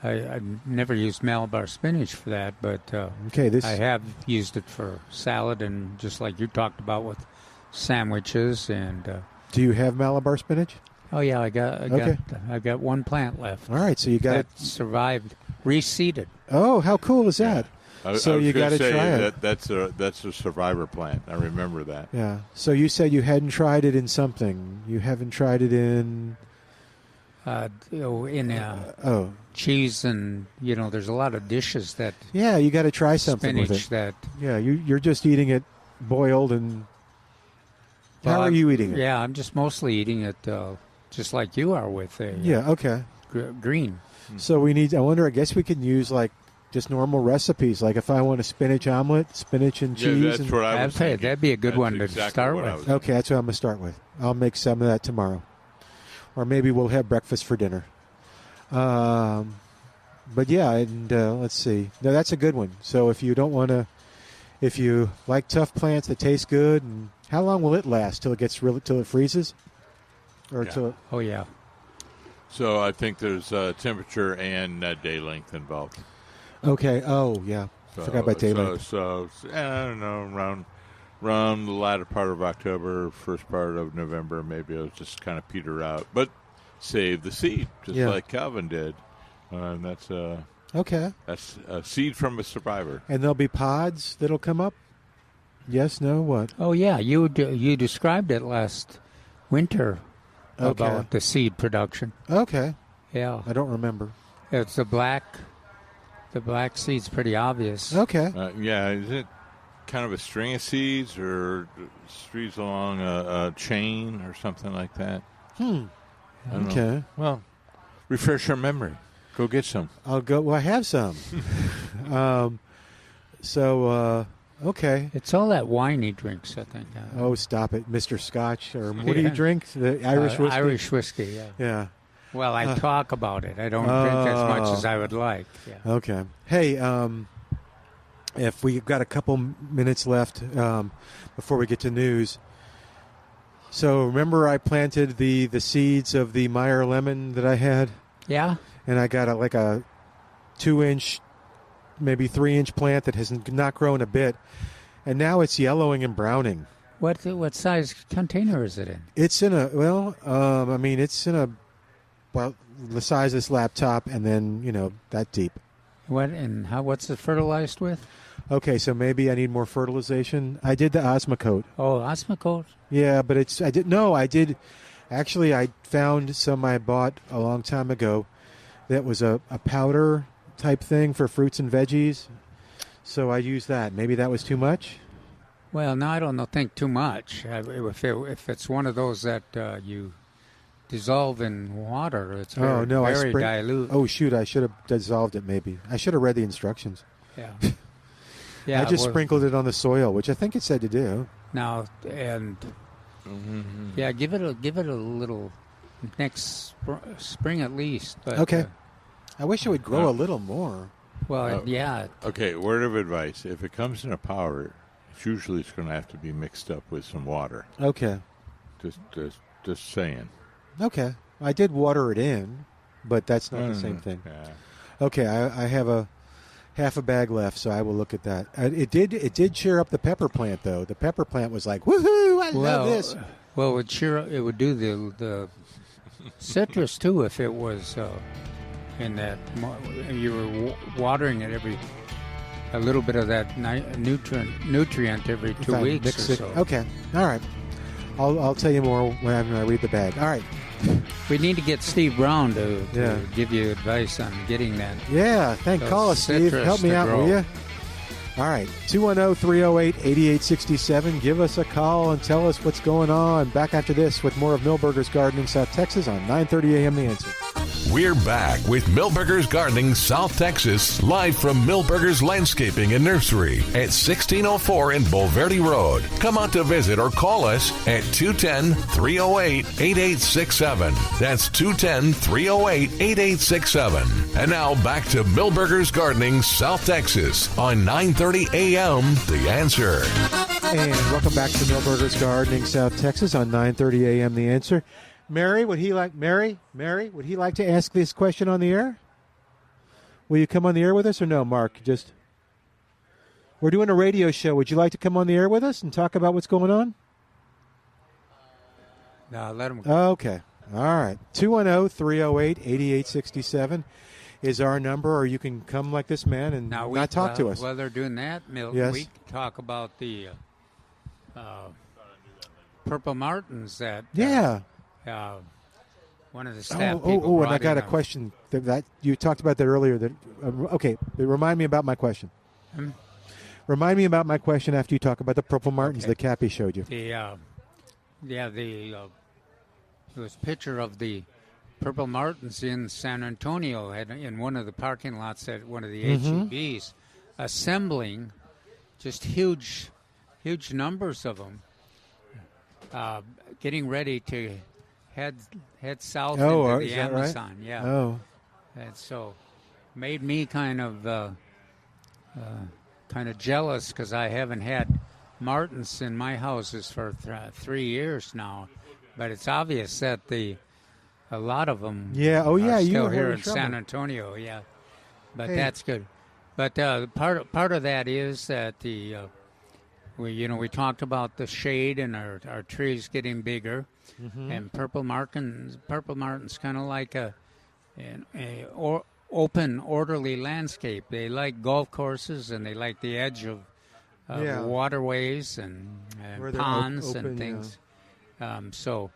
I never used Malabar spinach for that, but I have used it for salad and just like you talked about with sandwiches. And do you have Malabar spinach? Oh yeah, I got one plant left. All right, so you got it survived, reseeded. Oh, how cool is that? Yeah. So you got to try it. That's a survivor plant. I remember that. Yeah. So you said you hadn't tried it in something. You haven't tried it in. Cheese and there's a lot of dishes that you got to try something with it. That you're just eating it boiled and how are you eating it? Yeah, I'm just mostly eating it just like you are with green. So I wonder, I guess we can use like just normal recipes, like if I want a spinach omelet, spinach and cheese. That's what I was thinking. That'd be a good one to start with. Okay, that's what I'm going to start with. I'll make some of that tomorrow. Or maybe we'll have breakfast for dinner. But yeah, and let's see. No, that's a good one. So if you if you like tough plants that taste good, and how long will it last till it freezes? Oh yeah. So I think there's temperature and day length involved. Okay. Oh yeah. Forgot about day length. So I don't know, around the latter part of October, first part of November, maybe it'll just kind of peter out. But save the seed, just like Calvin did. And that's that's a seed from a survivor. And there'll be pods that'll come up? Yes, no, what? Oh, yeah. You described it last winter about the seed production. Okay. Yeah. I don't remember. It's the black seed's pretty obvious. Okay. Is it kind of a string of seeds or seeds along a chain or something like that? Okay. Well, refresh your memory. Go get some. I'll go. Well, I have some. Okay. It's all that wine he drinks, I think. Oh, stop it, Mr. Scotch. Or what do you drink? The Irish whiskey? Irish whiskey, yeah. Yeah. Well, I talk about it. I don't drink as much as I would like. Yeah. Okay. Hey, if we've got a couple minutes left before we get to news. So remember I planted the seeds of the Meyer lemon that I had? Yeah. And I got like a 2-inch, maybe 3-inch plant that has not grown a bit. And now it's yellowing and browning. What size container is it in? It's in it's in the size of this laptop and then, that deep. What's it fertilized with? Okay, so maybe I need more fertilization. I did the Osmocote. Oh, Osmocote? Yeah, but I found some I bought a long time ago that was a powder type thing for fruits and veggies. So I used that. Maybe that was too much? Well, no, I don't think too much. If it's one of those that you dissolve in water, it's very dilute. Oh, shoot, I should have dissolved it maybe. I should have read the instructions. Yeah. Yeah, I just sprinkled it on the soil, which I think it said to do. Now, and give it a little next spring at least. But, okay. I wish it would grow a little more. Well, yeah. Okay, word of advice. If it comes in a powder, usually it's going to have to be mixed up with some water. Okay. Just saying. Okay. I did water it in, but that's not the same thing. Yeah. Okay, I have a half a bag left, so I will look at that. It did cheer up the pepper plant, though. The pepper plant was like, woohoo! I love this. Well, it would do the citrus too if it was in that you were watering it a little bit of that nutrient every 2 weeks or so. Okay, all right. I'll tell you more when I read the bag. All right. We need to get Steve Brown to give you advice on getting that. Yeah, call us, Steve. Help me out, will you? All right, 210-308-8867. Give us a call and tell us what's going on. Back after this with more of Milberger's Gardening South Texas on 9:30 a.m. The Answer. We're back with Milberger's Gardening South Texas, live from Milberger's Landscaping and Nursery at 1604 in Bulverde Road. Come out to visit or call us at 210-308-8867. That's 210-308-8867. And now back to Milberger's Gardening South Texas on 9:30 a.m. The Answer. And welcome back to Milberger's Gardening South Texas on 9:30 a.m. The Answer. Mary, would he like to ask this question on the air? Will you come on the air with us or no, Mark? We're doing a radio show. Would you like to come on the air with us and talk about what's going on? No, let him go. Okay. All right. 210-308-8867 is our number, or you can come like this man and not talk to us. While they're doing that, Milton, yes. we talk about the purple martins that... one of the staff people. And I got a question that you talked about that earlier. Remind me about my question. Remind me about my question after you talk about the purple martins that Cappy showed you. There was a picture of the purple martins in San Antonio in one of the parking lots at one of the HEBs, assembling just huge numbers of them, getting ready to head south into the Amazon. Right? Yeah. Oh. And so made me kind of jealous because I haven't had martins in my houses for 3 years now. But it's obvious that a lot of them are still here in San Antonio. Yeah. But that's good. But part of that is that we talked about the shade and our trees getting bigger. And purple martins kind of like an open, orderly landscape. They like golf courses and they like the edge of waterways and ponds and things. So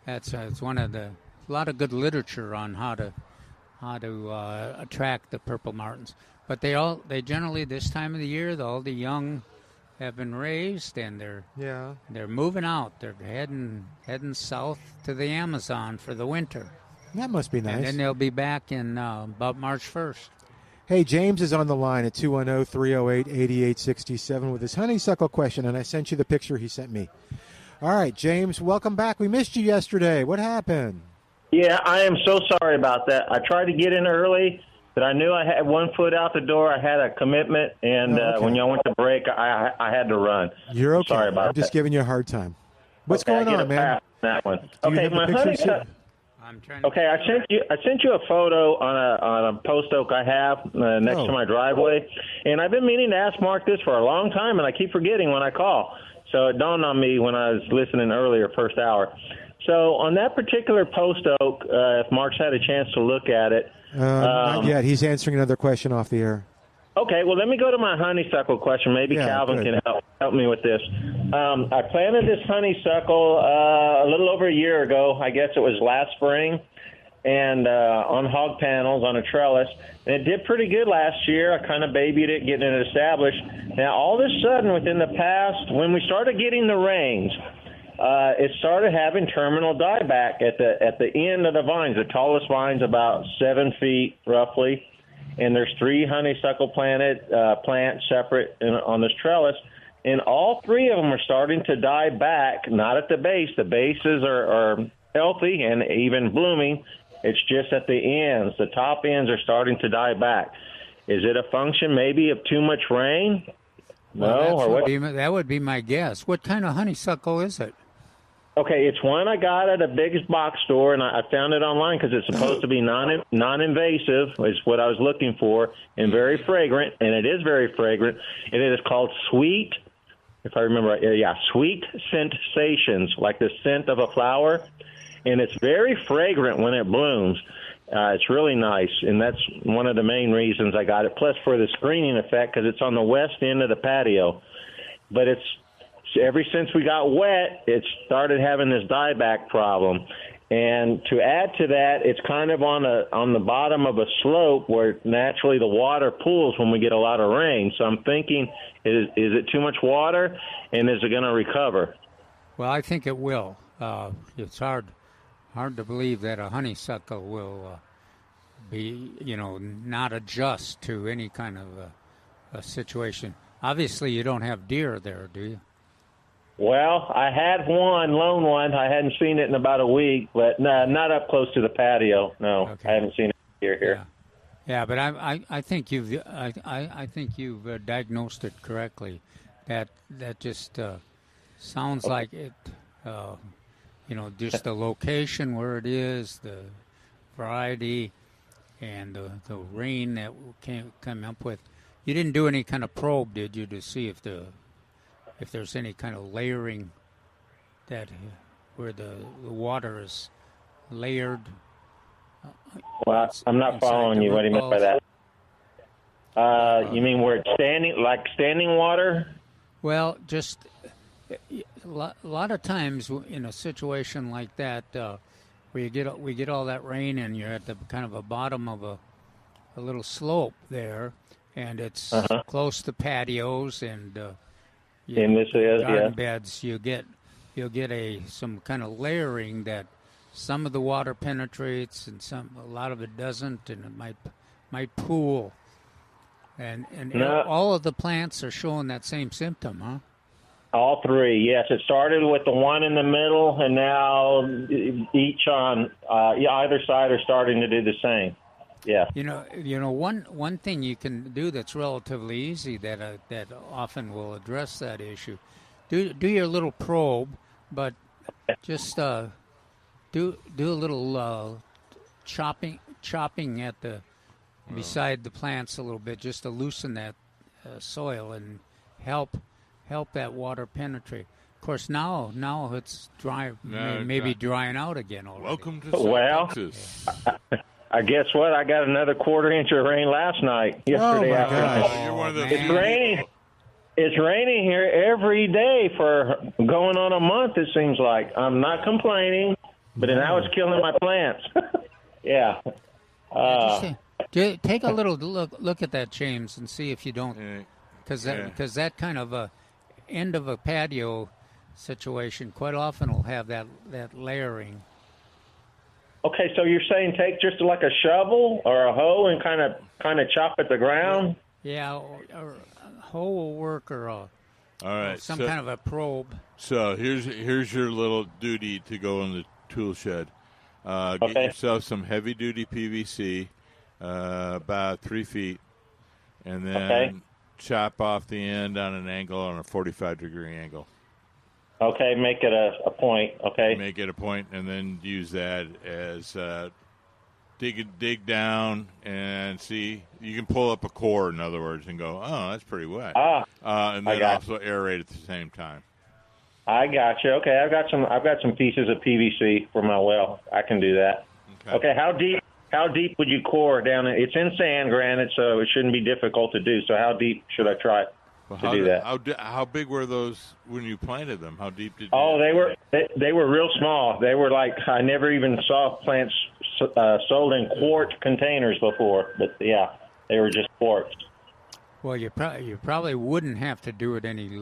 it's one of a lot of good literature on how to attract the purple martins. But they generally this time of the year, all the young have been raised, and they're moving out. They're heading south to the Amazon for the winter. That must be nice. And then they'll be back in about March 1st. Hey, James is on the line at 210-308-8867 with his honeysuckle question, and I sent you the picture he sent me. All right, James, welcome back. We missed you yesterday. What happened? Yeah, I am so sorry about that. I tried to get in early, but I knew I had 1 foot out the door. I had a commitment, and when y'all went to break, I had to run. You're okay. Sorry about that. I'm just giving you a hard time. What's going on, man? Pass on that one. Okay, my honeysuckle. I sent you a photo on a post oak I have next to my driveway, and I've been meaning to ask Mark this for a long time, and I keep forgetting when I call. So it dawned on me when I was listening earlier, first hour. So on that particular post oak, if Mark's had a chance to look at it. Not yet. He's answering another question off the air. Okay, well, let me go to my honeysuckle question. Maybe Calvin can help me with this. I planted this honeysuckle a little over a year ago. I guess it was last spring, and on hog panels on a trellis. And it did pretty good last year. I kind of babied it, getting it established. Now, all of a sudden, within the past, when we started getting the rains, it started having terminal dieback at the end of the vines. The tallest vine's about 7 feet, roughly. And there's 3 honeysuckle plants separate on this trellis. And all 3 of them are starting to die back, not at the base. The bases are healthy and even blooming. It's just at the ends. The top ends are starting to die back. Is it a function maybe of too much rain? No, or what? That would be my guess. What kind of honeysuckle is it? Okay, it's one I got at a biggest box store, and I found it online because it's supposed to be non-invasive, is what I was looking for, and very fragrant, and it is very fragrant. And it is called Sweet, if I remember right, Sweet Sensations, like the scent of a flower, and it's very fragrant when it blooms. It's really nice, and that's one of the main reasons I got it, plus for the screening effect because it's on the west end of the patio. But ever since we got wet, it started having this dieback problem. And to add to that, it's kind of on the bottom of a slope where naturally the water pools when we get a lot of rain. So I'm thinking, is it too much water, and is it going to recover? Well, I think it will. It's hard to believe that a honeysuckle will be, not adjust to any kind of a situation. Obviously, you don't have deer there, do you? Well, I had lone one. I hadn't seen it in about a week, but not up close to the patio. No, okay. I haven't seen it here. Yeah, but I think you've diagnosed it correctly. That just sounds like it. Just the location where it is, the variety, and the rain that came up with. You didn't do any kind of probe, did you, to see if there's any kind of layering where the water is layered? Well, I'm not following you. What do you mean by that? You mean where it's standing water? Well, just a lot of times in a situation like that, where we get all that rain and you're at the kind of a bottom of a little slope there, and it's close to patios and garden beds, you'll get some kind of layering that some of the water penetrates and a lot of it doesn't, and it might pool. And all of the plants are showing that same symptom, huh? All three, yes. It started with the one in the middle, and now each on either side are starting to do the same. Yeah. One thing you can do that's relatively easy that often will address that issue. Do your little probe, but just do a little chopping at beside the plants a little bit, just to loosen that soil and help that water penetrate. Of course, now it's dry, maybe drying out again already. Welcome to South Texas. I guess what? I got another quarter-inch of rain last night. Yesterday afternoon. You're one of those. It's raining. It's raining here every day for going on a month, it seems like. I'm not complaining, but now it's killing my plants. Yeah. Take a little look at that, James, and see if you don't, because that kind of a end of a patio situation quite often will have that layering. Okay, so you're saying take just like a shovel or a hoe and kind of chop at the ground? Yeah, or a hoe will work, or some kind of a probe. So here's your little duty to go in the tool shed. Get yourself some heavy duty PVC, about 3 feet, and then chop off the end on an angle, on a 45-degree angle. Okay, make it a point. Okay. Make it a point, and then use that as dig down and see. You can pull up a core, in other words, and go, oh, that's pretty wet. And then also aerate at the same time. I got you. Okay, I've got some pieces of PVC for my well. I can do that. Okay. How deep would you core down? It's in sand, granted, so it shouldn't be difficult to do. So how deep should I try to do that? How big were those when you planted them? How deep did you? Oh, they were real small. They were like, I never even saw plants sold in quart containers before. But yeah, they were just quarts. Well, you probably wouldn't have to do it any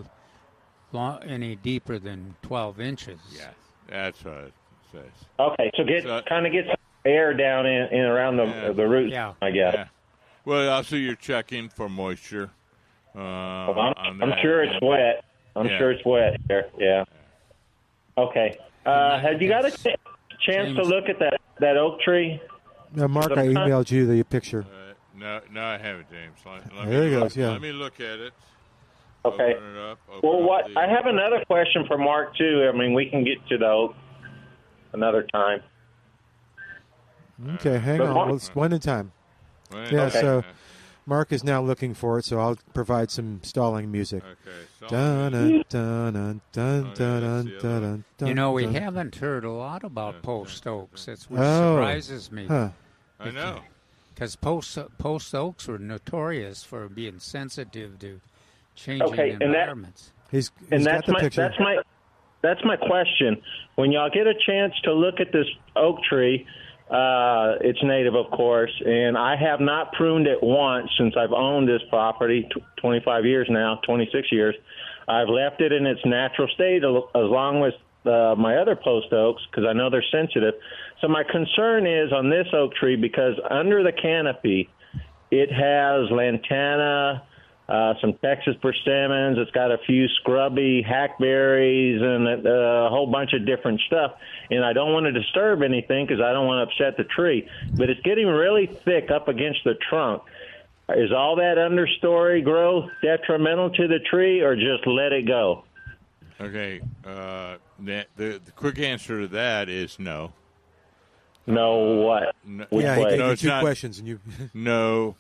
deeper than 12 inches. Yeah, that's what it says. Okay, so get some air down in around the roots, I guess. Yeah. Well, also you're checking for moisture. I'm sure it's wet. I'm sure it's wet here. Yeah. Okay. Have you got a chance to look at that oak tree? No, Mark, I emailed you the picture. No, I haven't, James. There he goes. Yeah. Let me look at it. Okay. Open it up. I have another question for Mark, too. I mean, we can get to the oak another time. Okay, hang on. Let's one at a time. So Mark is now looking for it, so I'll provide some stalling music. Okay. You know, we haven't heard a lot about post oaks. That's what surprises me. Huh. I know. Because post oaks were notorious for being sensitive to changing environments. He's got the picture. That's my question. When y'all get a chance to look at this oak tree, it's native, of course, and I have not pruned it once since I've owned this property, 25 years now, 26 years. I've left it in its natural state as long as my other post oaks, because I know they're sensitive. So my concern is on this oak tree, because under the canopy, it has lantana, some Texas persimmons. It's got a few scrubby hackberries and a whole bunch of different stuff. And I don't want to disturb anything because I don't want to upset the tree. But it's getting really thick up against the trunk. Is all that understory growth detrimental to the tree, or just let it go? Okay. The quick answer to that is no. No what? No, he gave you two not, questions. And you No,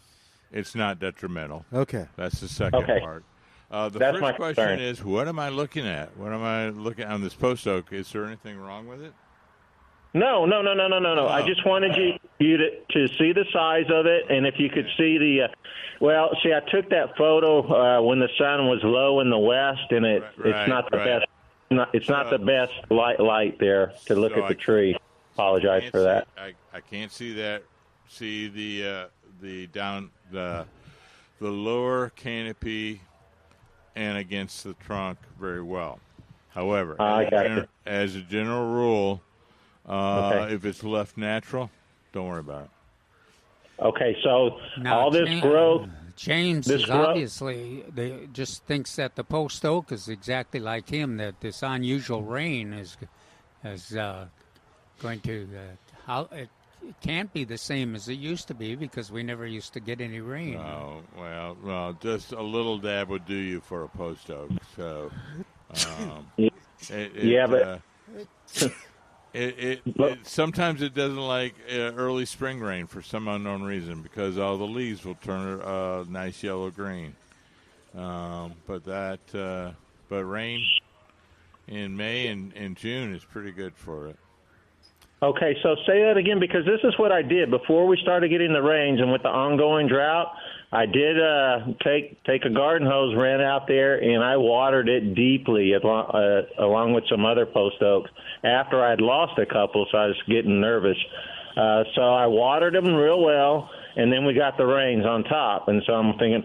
it's not detrimental. Okay. That's the second part. The That's first question concern. is, what am I looking at? What am I looking at on this post oak? Is there anything wrong with it? No. I just wanted you to see the size of it, and if you could see I took that photo when the sun was low in the west, and it's not the best. It's not the best light there to look at the tree. Apologize for that. I can't see that. See the lower canopy and against the trunk very well. However, as a general rule, if it's left natural, don't worry about it. Okay, so now, all this growth. James is obviously just thinks that the post oak is exactly like him. That this unusual rain is going to it can't be the same as it used to be because we never used to get any rain. Oh, well, just a little dab would do you for a post oak. So, sometimes it doesn't like early spring rain for some unknown reason because all the leaves will turn a nice yellow green. But rain in May and June is pretty good for it. Okay, so say that again, because this is what I did before we started getting the rains, and with the ongoing drought, I did take a garden hose, ran out there, and I watered it deeply along with some other post oaks after I'd lost a couple, so I was getting nervous. So I watered them real well, and then we got the rains on top, and so I'm thinking,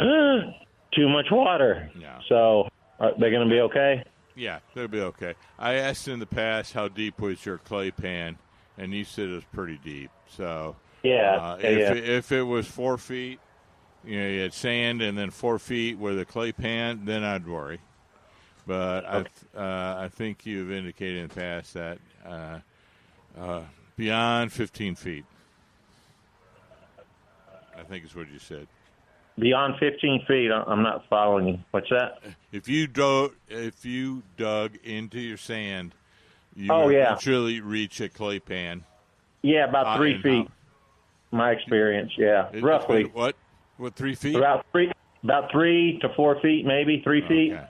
too much water. Yeah. So are they going to be okay? Yeah, they'll be okay. I asked in the past how deep was your clay pan, and you said it was pretty deep. So if it was 4 feet, you had sand and then 4 feet with a clay pan, then I'd worry. But I think you've indicated in the past that beyond 15 feet, I think is what you said. Beyond 15 feet, I'm not following you. What's that? If you dug into your sand, you would eventually reach a clay pan. Yeah, about 3 feet. My experience, roughly. What 3 feet? About 3 to 4 feet, maybe 3 feet. Okay.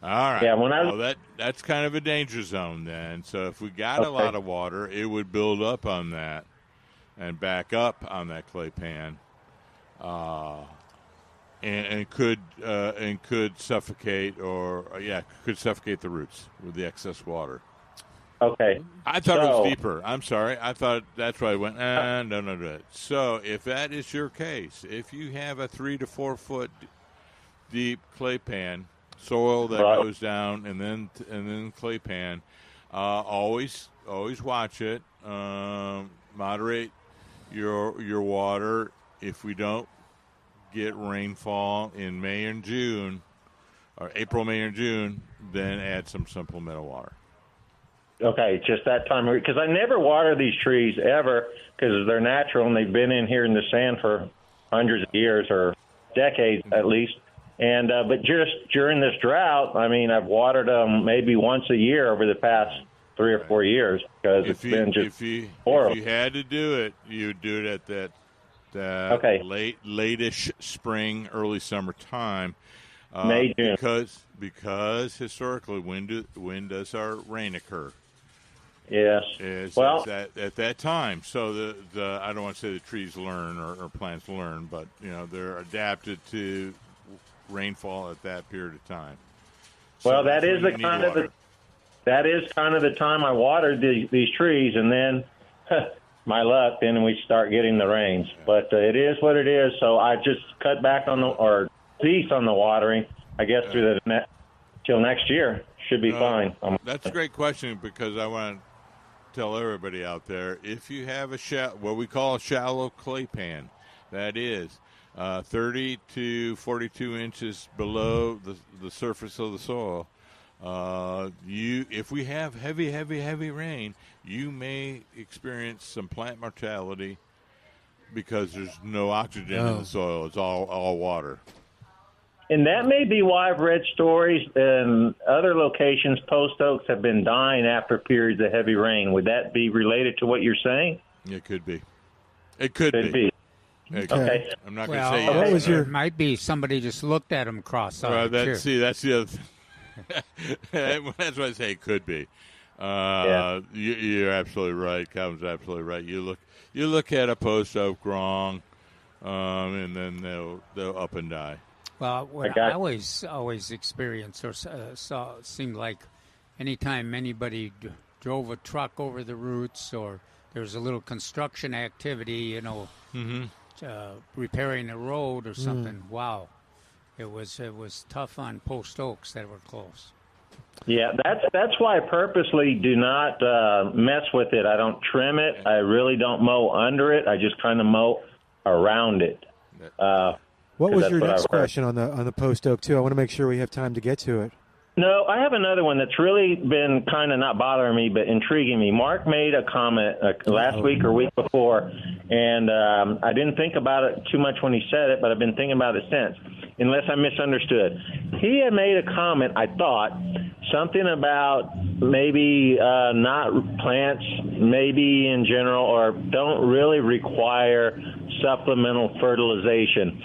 All right. Yeah, that's kind of a danger zone then. So if we got a lot of water, it would build up on that and back up on that clay pan. And could suffocate could suffocate the roots with the excess water. Okay. I thought it was deeper. I'm sorry. I thought that's why I went, no. So if that is your case, if you have a 3 to 4 foot deep clay pan, soil that goes down, and then clay pan, always watch it. Moderate your water. If we don't get rainfall in May and June, or April, May, and June, then add some supplemental water. Okay, just that time, because I never water these trees ever because they're natural and they've been in here in the sand for hundreds of years or decades at least. And but just during this drought, I mean, I've watered them maybe once a year over the past 3 or 4 years because it's been just horrible. If you had to do it, you'd do it at that late-ish spring, early summer time. May, June. Because historically, when does our rain occur? Yes. It's at that time. So the I don't want to say the trees learn or plants learn, but they're adapted to rainfall at that period of time. Well, that is kind of the time I watered these trees, and then my luck, then we start getting the rains. Yeah. But it is what it is. So I just cut back or cease on the watering. I guess through till next year should be fine. That's a great question because I want to tell everybody out there, if you have what we call a shallow clay pan, that is 30 to 42 inches below the surface of the soil, if we have heavy rain, you may experience some plant mortality because there's no oxygen in the soil. It's all water. And that may be why I've read stories in other locations, post oaks have been dying after periods of heavy rain. Would that be related to what you're saying? It could be. It could be. Okay. I'm not going to say it might be somebody just looked at them cross-eyed. That's the other thing. That's why I say it could be. You're absolutely right. Calvin's absolutely right. You look at a post oak wrong, and then they'll up and die. Well, what I always experienced or seemed like anytime anybody drove a truck over the roots or there was a little construction activity, repairing a road or something. Wow, it was tough on post oaks that were close. Yeah, that's why I purposely do not mess with it. I don't trim it. I really don't mow under it. I just kind of mow around it. What was your next question on the post oak too? I want to make sure we have time to get to it. No, I have another one that's really been kind of not bothering me, but intriguing me. Mark made a comment last week or week before, and I didn't think about it too much when he said it, but I've been thinking about it since, unless I misunderstood. He had made a comment, I thought, something about maybe not plants, maybe in general, or don't really require supplemental fertilization,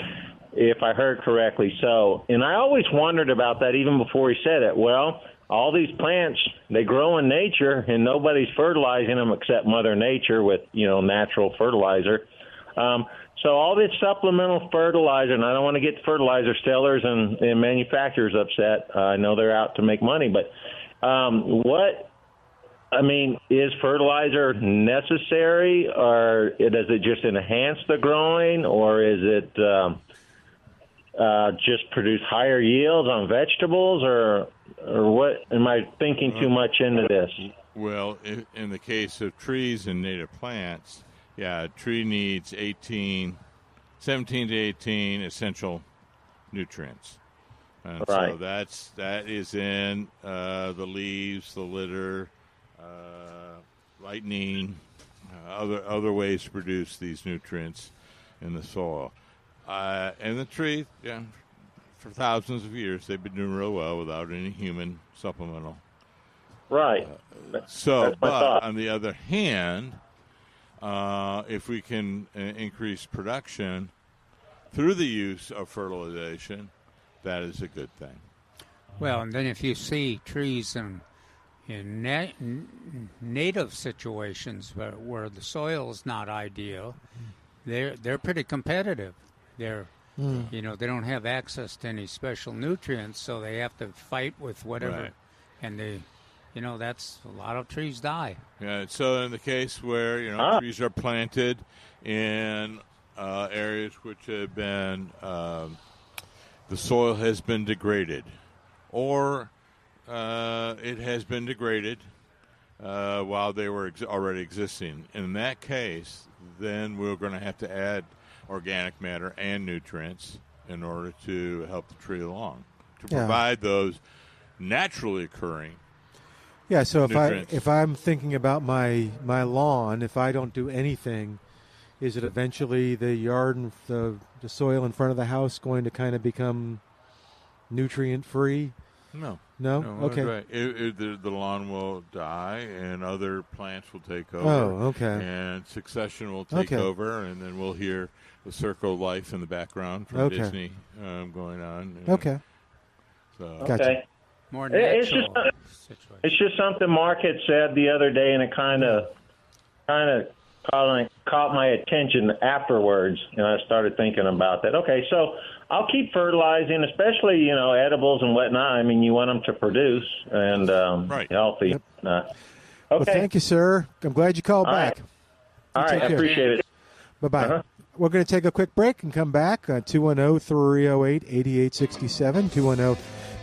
if I heard correctly. So, and I always wondered about that even before he said it. Well, all these plants, they grow in nature, and nobody's fertilizing them except Mother Nature with, natural fertilizer. So all this supplemental fertilizer, and I don't want to get fertilizer sellers and manufacturers upset. I know they're out to make money, but is fertilizer necessary, or does it just enhance the growing, or is it just produce higher yields on vegetables, or what? Am I thinking too much into this? Well, in the case of trees and native plants, a tree needs 17 to 18 essential nutrients. And right. So that is in the leaves, the litter, lightning, other ways to produce these nutrients in the soil. And the tree, for thousands of years, they've been doing real well without any human supplemental. Right. But on the other hand, if we can increase production through the use of fertilization, that is a good thing. Well, and then if you see trees in native situations where the soil is not ideal, they're pretty competitive. They're they don't have access to any special nutrients, so they have to fight with whatever, right. And that's a lot of trees die. Yeah. So in the case where trees are planted in areas which have been the soil has been degraded, or it has been degraded while they were already existing. In that case, then we're going to have to add organic matter and nutrients in order to help the tree along, to provide those naturally occurring so nutrients. if I'm thinking about my lawn, if I don't do anything, is it eventually the yard and the soil in front of the house going to kind of become nutrient-free? No. No? Okay. Right. The lawn will die, and other plants will take over. Oh, okay. And succession will take over, and then we'll hear the Circle of Life in the background from Disney going on. Okay. So. Okay. More natural situation. It's just something Mark had said the other day, and it kind of caught my attention afterwards, and I started thinking about that. Okay, so I'll keep fertilizing, especially, edibles and whatnot. I mean, you want them to produce and healthy. Yep. Okay. Well, thank you, sir. I'm glad you called back. All right, I appreciate it. Bye-bye. Uh-huh. We're going to take a quick break and come back. 210-308-8867,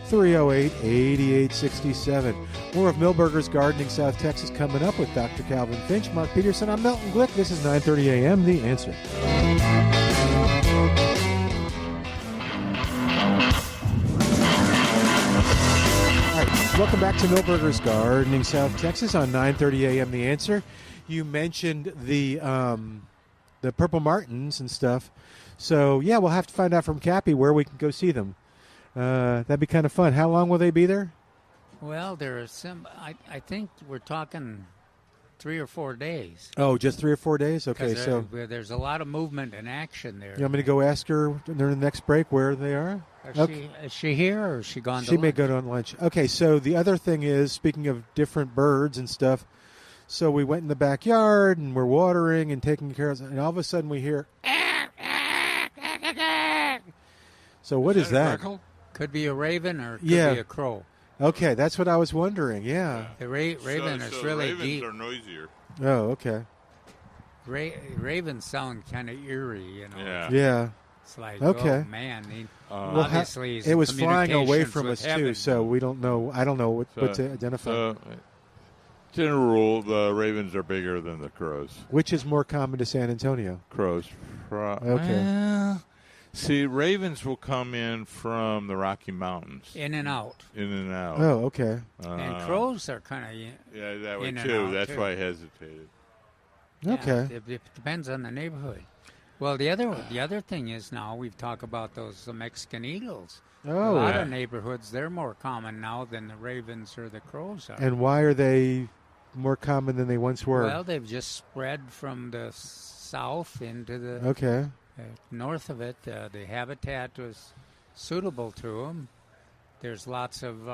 210-308-8867. More of Milberger's Gardening South Texas coming up with Dr. Calvin Finch, Mark Peterson. I'm Milton Glueck. This is 9:30 a.m. The Answer. All right, welcome back to Milberger's Gardening South Texas on 9:30 a.m. The Answer. You mentioned the Purple Martins and stuff. So, yeah, we'll have to find out from Cappy where we can go see them. That'd be kind of fun. How long will they be there? Well, there are some. I think we're talking 3 or 4 days. Oh, just 3 or 4 days? Okay, so there's a lot of movement and action there. You want me to go ask her during the next break where they are? Is she here or is she gone to lunch? She may go to lunch. Okay, so the other thing is, speaking of different birds and stuff, so we went in the backyard and we're watering and taking care of it, and all of a sudden we hear, so what is that? Could be a raven or could be a crow. Okay, that's what I was wondering, yeah. The raven is really ravens deep. Ravens are noisier. Oh, okay. Ravens sound kind of eerie, Yeah. It's like, okay. Oh, man. Obviously, it was flying away from us, too, so we don't know. I don't know what to identify. General rule, the ravens are bigger than the crows. Which is more common to San Antonio? Crows. Okay. See, ravens will come in from the Rocky Mountains. In and out. Oh, okay. And crows are kind of that way, too. That's why I hesitated. Okay. It depends on the neighborhood. Well, the other thing is now we've talked about those Mexican eagles. Oh. A lot of neighborhoods, they're more common now than the ravens or the crows are. And why are they more common than they once were? Well, they've just spread from the south into the north of it. The habitat was suitable to them. There's lots of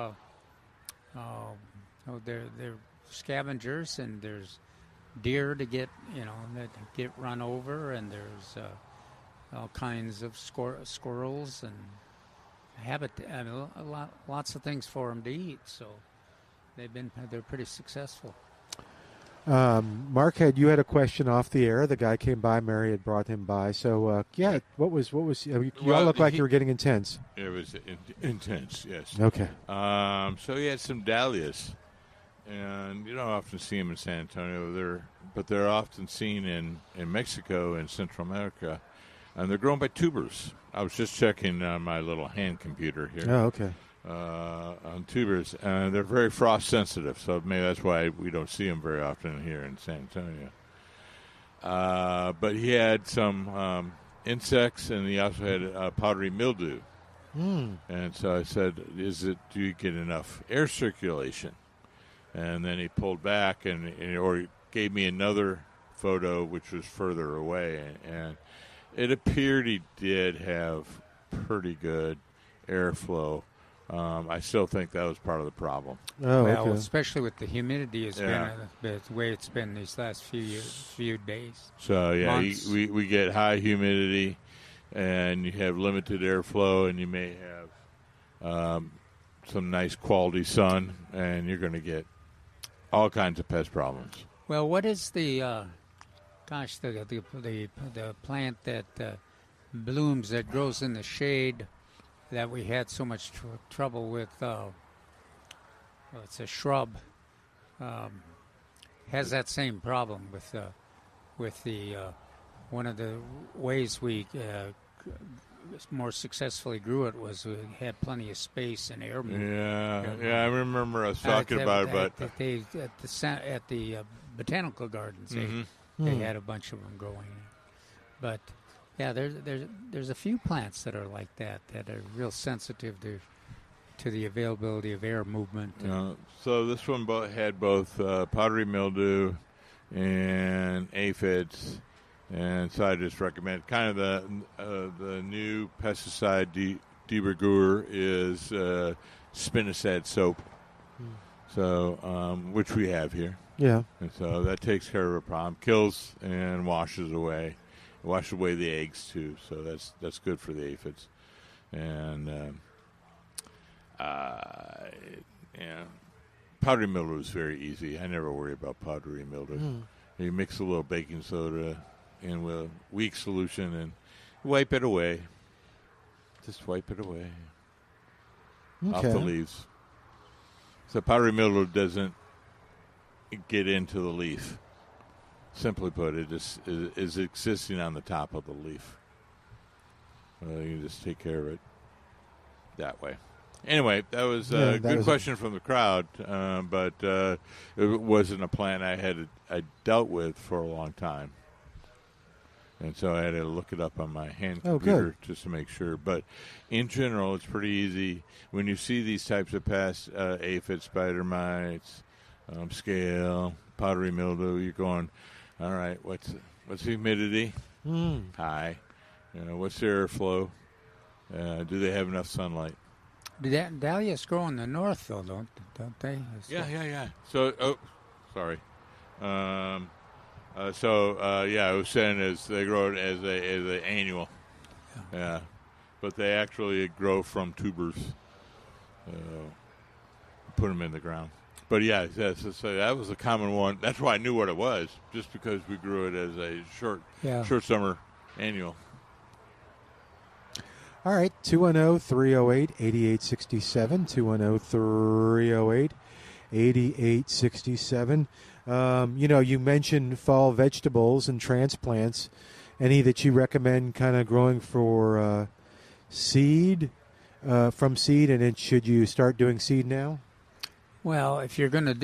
they're scavengers, and there's deer to get that get run over, and there's all kinds of squirrels and habitat. Lots of things for them to eat. So they're pretty successful. Mark, you had a question off the air. The guy came by. Mary had brought him by. So, what was? You all look like you were getting intense. It was intense, yes. Okay. So he had some dahlias, and you don't often see them in San Antonio. But they're often seen in Mexico and Central America, and they're grown by tubers. I was just checking on my little hand computer here. Oh, okay. On tubers, and they're very frost sensitive, so maybe that's why we don't see them very often here in San Antonio. But he had some insects, and he also had powdery mildew. And so I said, do you get enough air circulation? And then he pulled back or he gave me another photo, which was further away, and it appeared he did have pretty good airflow. I still think that was part of the problem. Oh, okay. Especially with the humidity has been the way it's been these last few days. So we get high humidity, and you have limited airflow, and you may have some nice quality sun, and you're going to get all kinds of pest problems. Well, what is the plant that blooms that grows in the shade that we had so much trouble with? It's a shrub. Has that same problem with the one of the ways we more successly grew it was we had plenty of space and air movement. Yeah, I remember us talking about it, but at the botanical gardens, they had a bunch of them growing. But yeah, there's a few plants that are like that are real sensitive to to the availability of air movement. So this one had both powdery mildew and aphids, and so I just recommend kind of the new pesticide de-rigueur is spinosad soap, so which we have here. Yeah, and so that takes care of a problem, kills and washes away the eggs too. So that's good for the aphids, and powdery mildew is very easy. I never worry about powdery mildew. You mix a little baking soda in with a weak solution and wipe it away. Just wipe it away off the leaves. So powdery mildew doesn't get into the leaf. Simply put, it just is existing on the top of the leaf. You can just take care of it that way. Anyway, that was a good question from the crowd, but it wasn't a plant I dealt with for a long time. And so I had to look it up on my hand computer just to make sure. But in general, it's pretty easy. When you see these types of pests, aphids, spider mites, scale, powdery mildew, you're going, all right, what's the humidity? High. What's the airflow? Do they have enough sunlight? Dahlias grow in the north, though, don't they? Yeah. So, sorry. I was saying they grow it as an annual. Yeah. But they actually grow from tubers. Put them in the ground. But yeah, so that was a common one. That's why I knew what it was, just because we grew it as a short summer annual. All right, 210-308-8867, 210-308-8867. You mentioned fall vegetables and transplants. Any that you recommend kind of growing for seed, from seed, and then should you start doing seed now? Well, if you're going to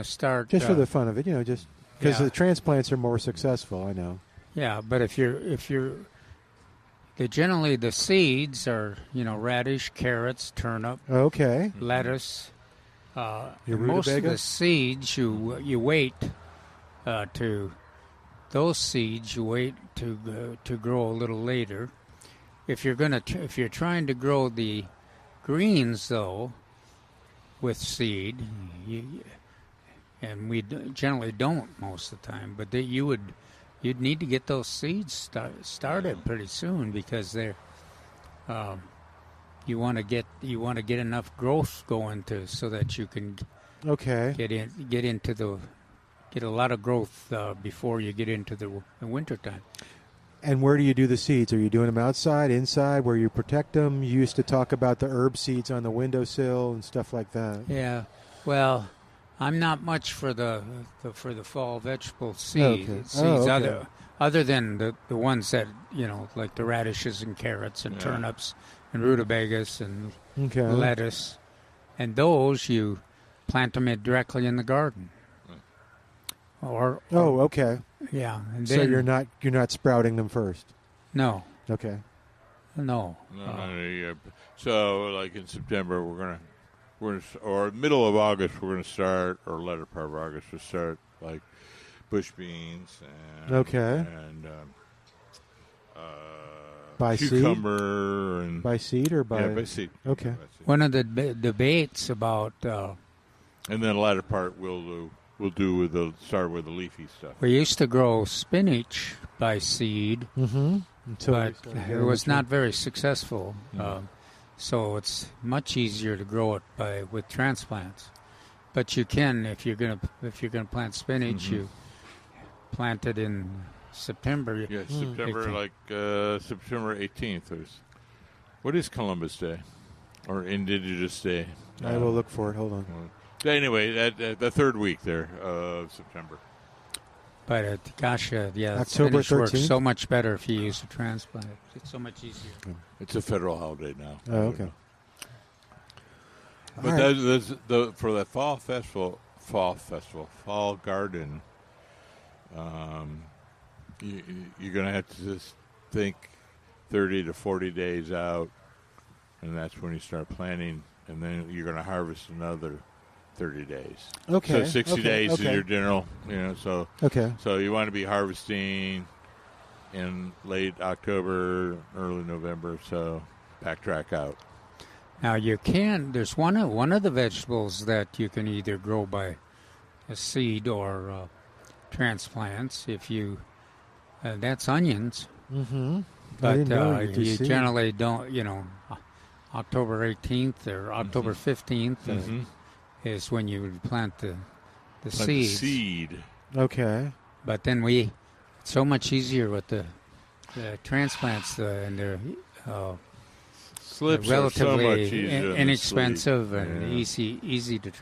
start... Just for the fun of it, just because the transplants are more successful, I know. Yeah, but generally the seeds are, radish, carrots, turnip, lettuce. Most of the seeds you wait to grow a little later. If you're trying to grow the greens though with seed, and we generally don't most of the time, but you'd need to get those seeds started pretty soon because they're you want to get enough growth going so that you can get a lot of growth before you get into the winter time. And where do you do the seeds? Are you doing them outside, inside, where you protect them? You used to talk about the herb seeds on the windowsill and stuff like that. Yeah, well, I'm not much for the fall vegetable seeds. Other than the ones that like the radishes and carrots and turnips and rutabagas and lettuce, and those you plant them directly in the garden. Yeah, and so you're not sprouting them first. No. Okay. No. So like in September we're gonna or middle of August we're gonna start, or latter part of August we'll start like bush beans and by cucumber seed? And by seed or by by seed. Okay. By seed. One of the debates about and then the latter part we'll do start with the leafy stuff. We used to grow spinach by seed, but it was not very successful. So it's much easier to grow it with transplants. But you can, if you're gonna plant spinach, you plant it in September. Yeah, September 18th. September 18th. What is Columbus Day or Indigenous Day? I will look for it. Hold on. Anyway, the third week there of September. But October spinach 13th? works so much better if you use a transplant. It's so much easier. It's a federal holiday now. Oh, okay. But for that fall garden, you're going to have to just think 30 to 40 days out and that's when you start planting, and then you're going to harvest another 30 days. Okay. So 60 days is your general, so okay. So you want to be harvesting in late October, early November, so backtrack out. Now there's one of the vegetables that you can either grow by a seed or transplants. If you, that's onions. Mm-hmm. But you generally don't, October 18th or October 15th is when you would plant the seeds. The seed. Okay. But then it's so much easier with the transplants, and they're slips relatively are so much easier inexpensive and easy to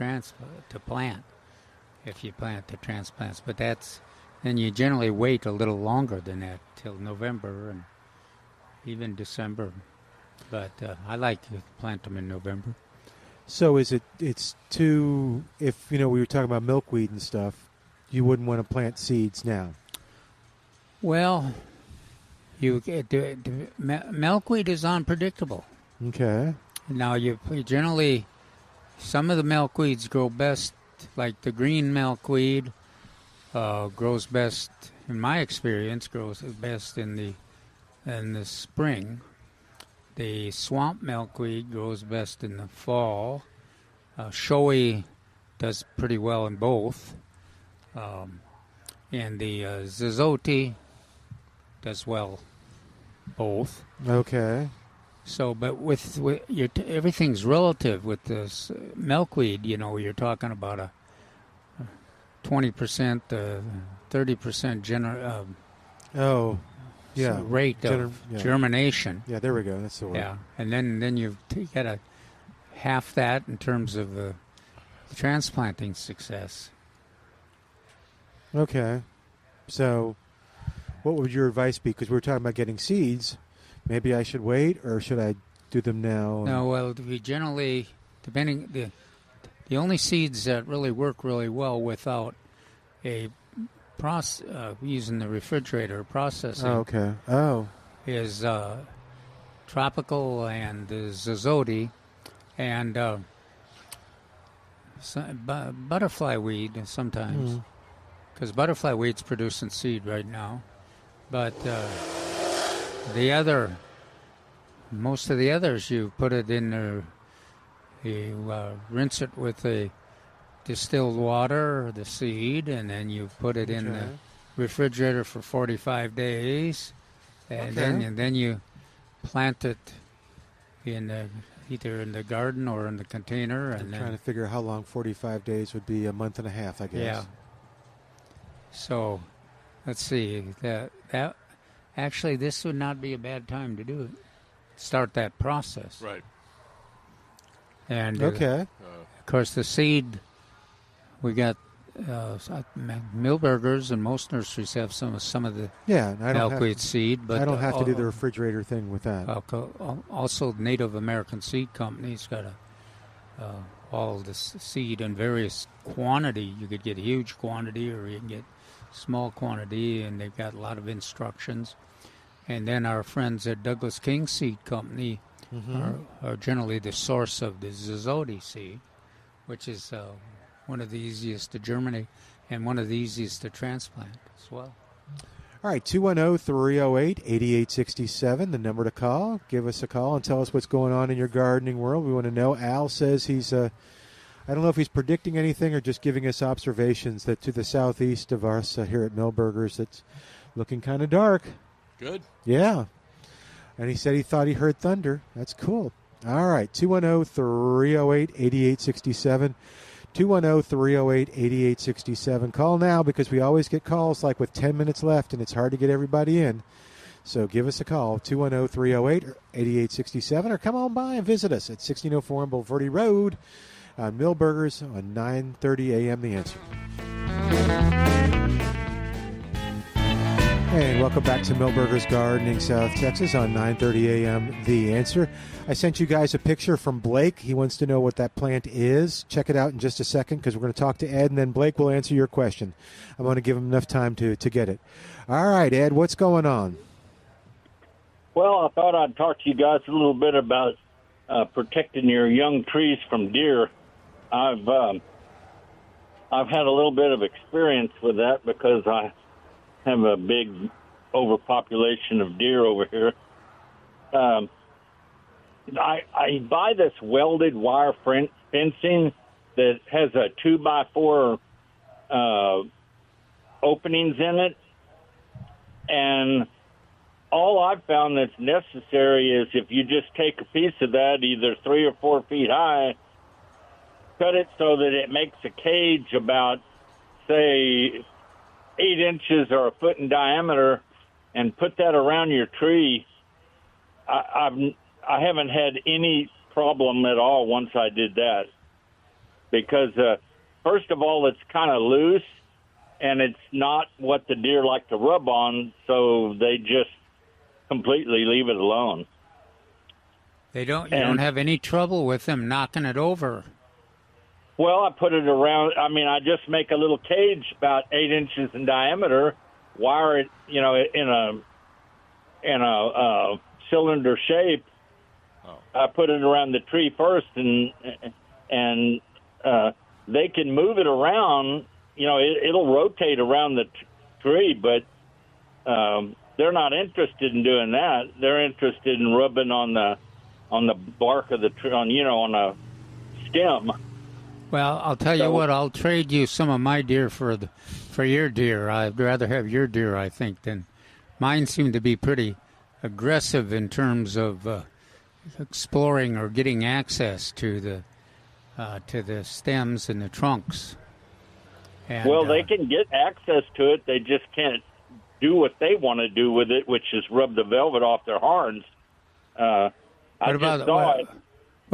plant if you plant the transplants. But then you generally wait a little longer than that till November and even December. But I like to plant them in November. So it's too, if, we were talking about milkweed and stuff, you wouldn't want to plant seeds now? Well, milkweed is unpredictable. Okay. Now, you generally, some of the milkweeds grow best, like the green milkweed grows best, in my experience, grows best in the spring. The swamp milkweed grows best in the fall. Showy does pretty well in both. And the Zizote does well both. Okay. So, but with everything's relative. With this milkweed, you're talking about a 20%, 30% rate of germination. Yeah, there we go. That's the word. Yeah, and then you got a half that in terms of the transplanting success. Okay. So what would your advice be? Because we were talking about getting seeds. Maybe I should wait, or should I do them now? No, well, we generally, the only seeds that really work really well without using the refrigerator processing. Oh, okay. Oh. Is tropical and the Zizote and butterfly weed sometimes. Because butterfly weed's producing seed right now. But most of the others, you put it in there, you rinse it with a distilled water, the seed, and then you put it in the refrigerator for 45 days. And then you plant it either in the garden or in the container. I'm trying to figure out how long 45 days would be. A month and a half, I guess. Yeah. So, let's see. That actually, this would not be a bad time to do it. Start that process. Right. And of course, the seed, we got Milberger's, and most nurseries have some of the milkweed seed. But I don't have to do the refrigerator thing with that. Also, Native American Seed Company's got all the seed in various quantity. You could get a huge quantity, or you can get small quantity, and they've got a lot of instructions. And then our friends at Douglas King Seed Company are generally the source of the Zizote seed, which is one of the easiest to germinate and one of the easiest to transplant as well. All right, 210-308-8867, the number to call. Give us a call and tell us what's going on in your gardening world. We want to know. Al says he's, I don't know if he's predicting anything or just giving us observations that to the southeast of us here at Milberger's, it's looking kind of dark. Good. Yeah. And he said he thought he heard thunder. That's cool. All right, 210-308-8867. 210-308-8867. Call now, because we always get calls like with 10 minutes left, and it's hard to get everybody in. So give us a call, 210-308-8867, or come on by and visit us at 1604 on Bulverde Road on Milberger's on 9:30 a.m. The Answer. And welcome back to Milberger's Gardening, South Texas on 9:30 a.m. The Answer. I sent you guys a picture from Blake. He wants to know what that plant is. Check it out in just a second, because we're going to talk to Ed, and then Blake will answer your question. I'm going to give him enough time to get it. All right, Ed, what's going on? Well, I thought I'd talk to you guys a little bit about protecting your young trees from deer. I've had a little bit of experience with that because I have a big overpopulation of deer over here. I buy this welded wire fencing that has a 2x4 openings in it, and all I've found that's necessary is if you just take a piece of that, either 3 or 4 feet high, cut it so that it makes a cage about, say, 8 inches or a foot in diameter, and put that around your tree. I haven't had any problem at all once I did that, because first of all, it's kind of loose, and it's not what the deer like to rub on, so they just completely leave it alone. You don't have any trouble with them knocking it over. Well, I put it around. I mean, I just make a little cage about 8 inches in diameter, wire it, in a cylinder shape. I put it around the tree first, and they can move it around. It'll rotate around the tree, but they're not interested in doing that. They're interested in rubbing on the bark of the tree, on a stem. Well, I'll tell you what. I'll trade you some of my deer for your deer. I'd rather have your deer, I think, than mine. Seem to be pretty aggressive in terms of exploring or getting access to the stems and the trunks. And, they can get access to it. They just can't do what they want to do with it, which is rub the velvet off their horns. What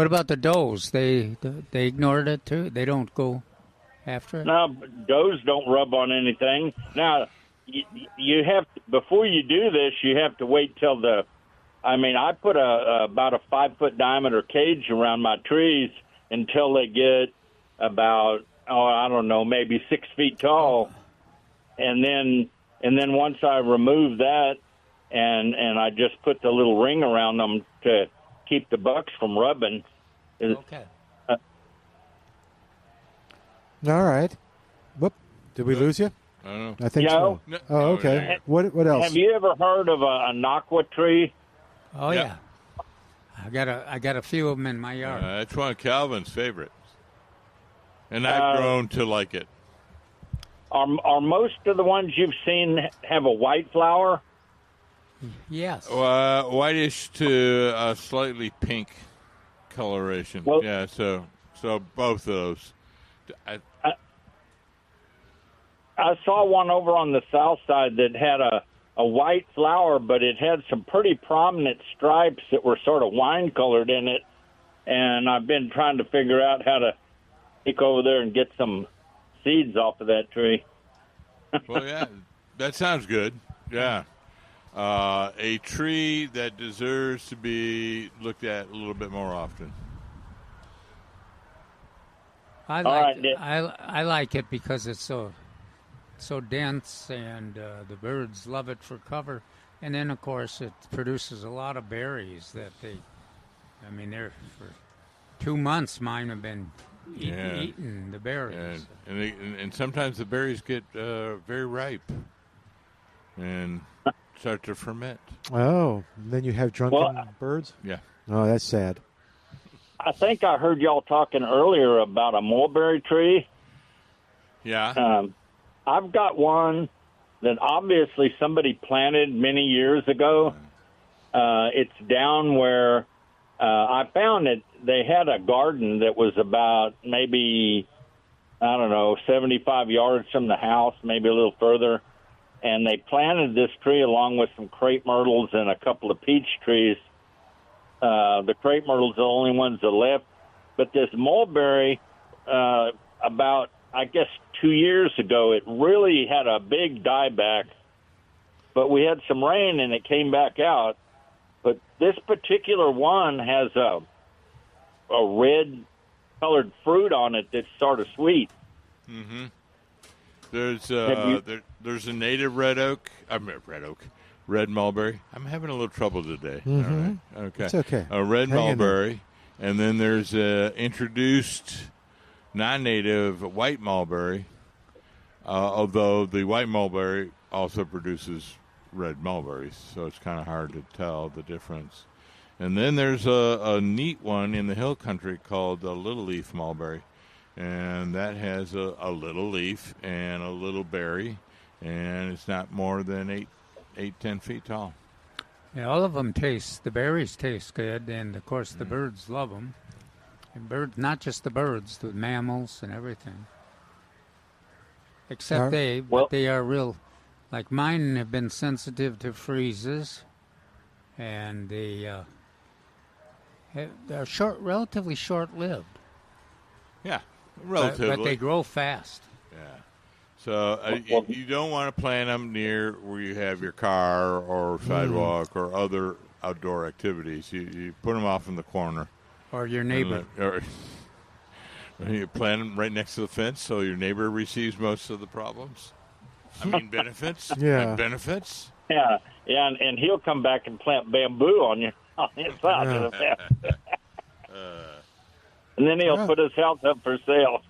about the does? They ignored it too? They don't go after it? No, does don't rub on anything. Now, you have to, before you do this, you have to wait till I put about a 5-foot diameter cage around my trees until they get about, maybe 6 feet tall. And then once I remove that and I just put the little ring around them to keep the bucks from rubbing. Okay. All right. Whoop. Did we lose you? I don't know. I think so. No. Oh, okay. What else? Have you ever heard of a knockwit tree? Oh, yeah. I got a few of them in my yard. That's one of Calvin's favorites. And I've grown to like it. Are most of the ones you've seen have a white flower? Yes. Whitish to a slightly pink coloration. Well, yeah, so both of those. I saw one over on the south side that had a white flower, but it had some pretty prominent stripes that were sort of wine-colored in it, and I've been trying to figure out how to take over there and get some seeds off of that tree. Well, yeah, that sounds good. Yeah. A tree that deserves to be looked at a little bit more often. I like it because it's so dense, and the birds love it for cover. And then, of course, it produces a lot of berries that they're for 2 months. Mine have been eating the berries. And sometimes the berries get very ripe and start to ferment. Oh, and then you have drunken birds? Yeah. Oh, that's sad. I think I heard y'all talking earlier about a mulberry tree. Yeah. I've got one that obviously somebody planted many years ago. It's down where I found it. They had a garden that was about maybe, 75 yards from the house, maybe a little further. And they planted this tree along with some crepe myrtles and a couple of peach trees. The crepe myrtles are the only ones that left. But this mulberry, about, 2 years ago, it really had a big dieback. But we had some rain and it came back out. But this particular one has a red-colored fruit on it that's sort of sweet. Mm-hmm. There's a native red mulberry. I'm having a little trouble today. Mm-hmm. All right. Okay. It's okay. A red mulberry. And then there's introduced non-native white mulberry, although the white mulberry also produces red mulberries, so it's kind of hard to tell the difference. And then there's a neat one in the hill country called a little leaf mulberry, and that has a little leaf and a little berry, and it's not more than 10 feet tall. Yeah, all of them the berries taste good, and of course the birds love them. And birds, not just the birds, the mammals and everything. Except but they are real, like mine have been sensitive to freezes, and they're relatively short-lived. Yeah, relatively. But they grow fast. Yeah. So you don't want to plant them near where you have your car or sidewalk or other outdoor activities. You put them off in the corner. Or your neighbor. Or you plant them right next to the fence so your neighbor receives most of the problems. I mean benefits. Yeah. Benefits. Yeah, and he'll come back and plant bamboo on the inside of the fence. And then he'll put his house up for sale.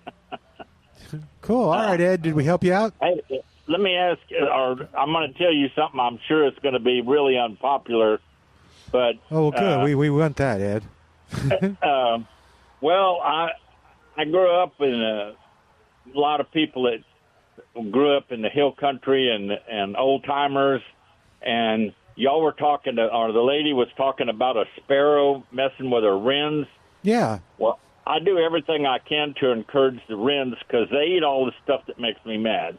Cool. All right, Ed, did we help you out? Hey, let me ask, or I'm going to tell you something I'm sure it's going to be really unpopular, but... Oh, well, good. We want that, Ed. Well, I grew up in a lot of people that grew up in the hill country and old-timers, and y'all were talking or the lady was talking about a sparrow messing with her wrens. Yeah. Well, I do everything I can to encourage the wrens because they eat all the stuff that makes me mad.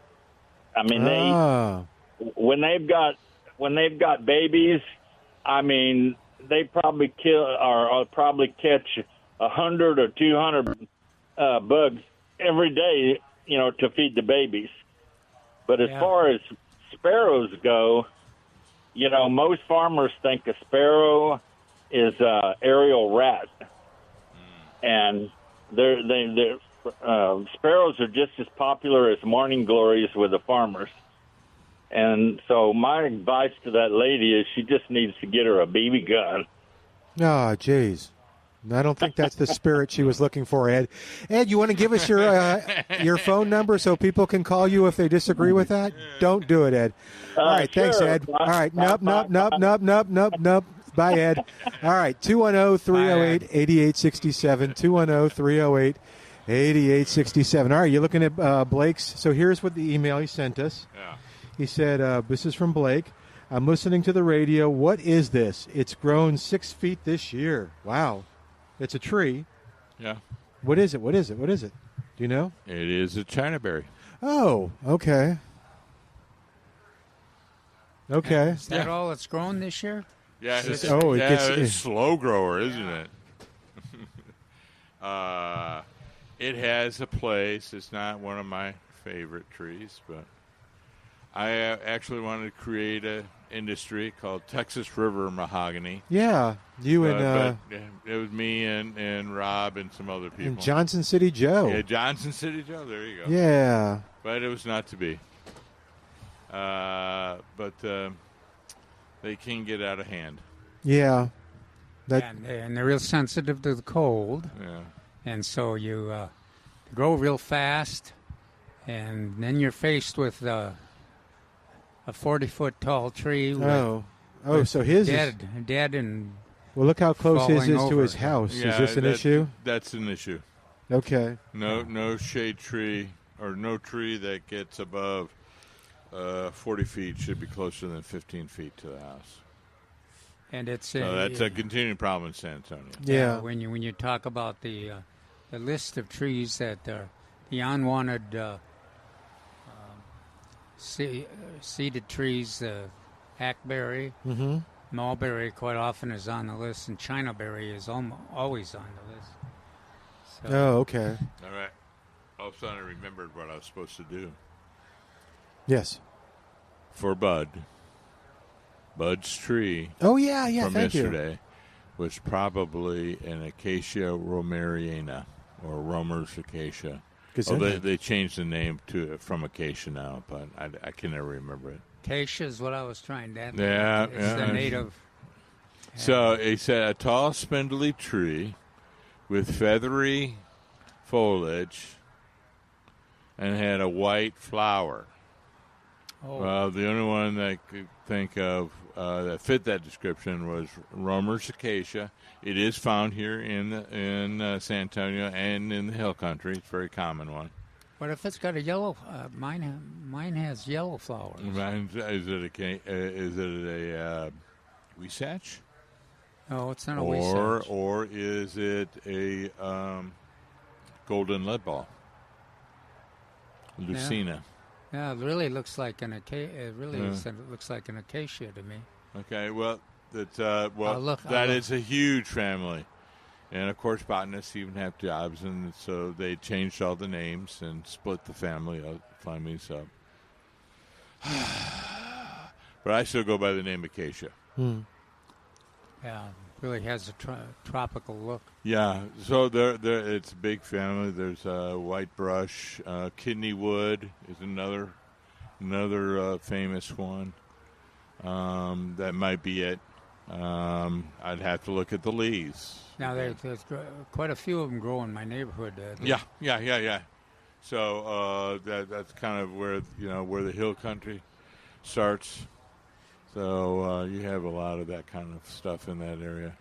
I mean, when they've got babies, I mean, they probably kill or probably catch 100 or 200 bugs every day, to feed the babies. But as far as sparrows go, most farmers think a sparrow is an aerial rat. And sparrows are just as popular as morning glories with the farmers. And so my advice to that lady is she just needs to get her a BB gun. Oh, jeez. I don't think that's the spirit she was looking for, Ed. Ed, you want to give us your phone number so people can call you if they disagree with that? Don't do it, Ed. All right, sure. Thanks, Ed. All right, nope. Bye, Ed. All right, 210-308-8867, 210-308-8867. All right, you're looking at Blake's. So here's what the email he sent us. Yeah. He said, this is from Blake. I'm listening to the radio. What is this? It's grown 6 feet this year. Wow. It's a tree. Yeah. What is it? Do you know? It is a Chinaberry. Oh, okay. Okay. Is that all it's grown this year? Yeah, it's a slow grower, isn't it? It has a place. It's not one of my favorite trees, but I actually wanted to create an industry called Texas River Mahogany. Yeah, but it was me and Rob and some other people. And Johnson City Joe. Yeah, Johnson City Joe. There you go. Yeah. But it was not to be. But they can get out of hand. Yeah. And they're real sensitive to the cold. Yeah. And so you grow real fast, and then you're faced with a 40-foot tall tree. So his dead and well, look how close his is to his house. Yeah, is this an issue? That's an issue. Okay. No shade tree or no tree that gets above 40 feet should be closer than 15 feet to the house. And it's that's a continuing problem in San Antonio. Yeah. When you talk about the list of trees that are the unwanted seeded trees, hackberry, mulberry quite often is on the list, and Chinaberry is always on the list. So. Oh, okay. All right. All of a sudden I remembered what I was supposed to do. Yes. For Bud's tree. Oh, yeah, from thank yesterday you. was probably an Acacia romeriana or Romer's acacia. They changed the name from acacia now, but I can never remember it. Acacia is what I was trying to add. Yeah, it's the native. So he said a tall, spindly tree with feathery foliage and had a white flower. Oh. Well, the only one that I could think of that fit that description was Romer's acacia. It is found here in San Antonio and in the Hill Country. It's a very common one. What if it's got a yellow? Mine has yellow flowers. Is it a Weisach? No, it's not a Weisach. Or is it a golden lead ball? Lucina. Yeah, it really looks like an acacia. Looks like an acacia to me. Okay, well, that is a huge family, and of course, botanists even have jobs, and so they changed all the names and split the families up. But I still go by the name acacia. Yeah, really has a tropical look. Yeah, so there, it's a big family. There's white brush, kidney wood is another famous one. That might be it. I'd have to look at the leaves. Now there's quite a few of them grow in my neighborhood. Yeah. So that's kind of where the Hill Country starts. So you have a lot of that kind of stuff in that area.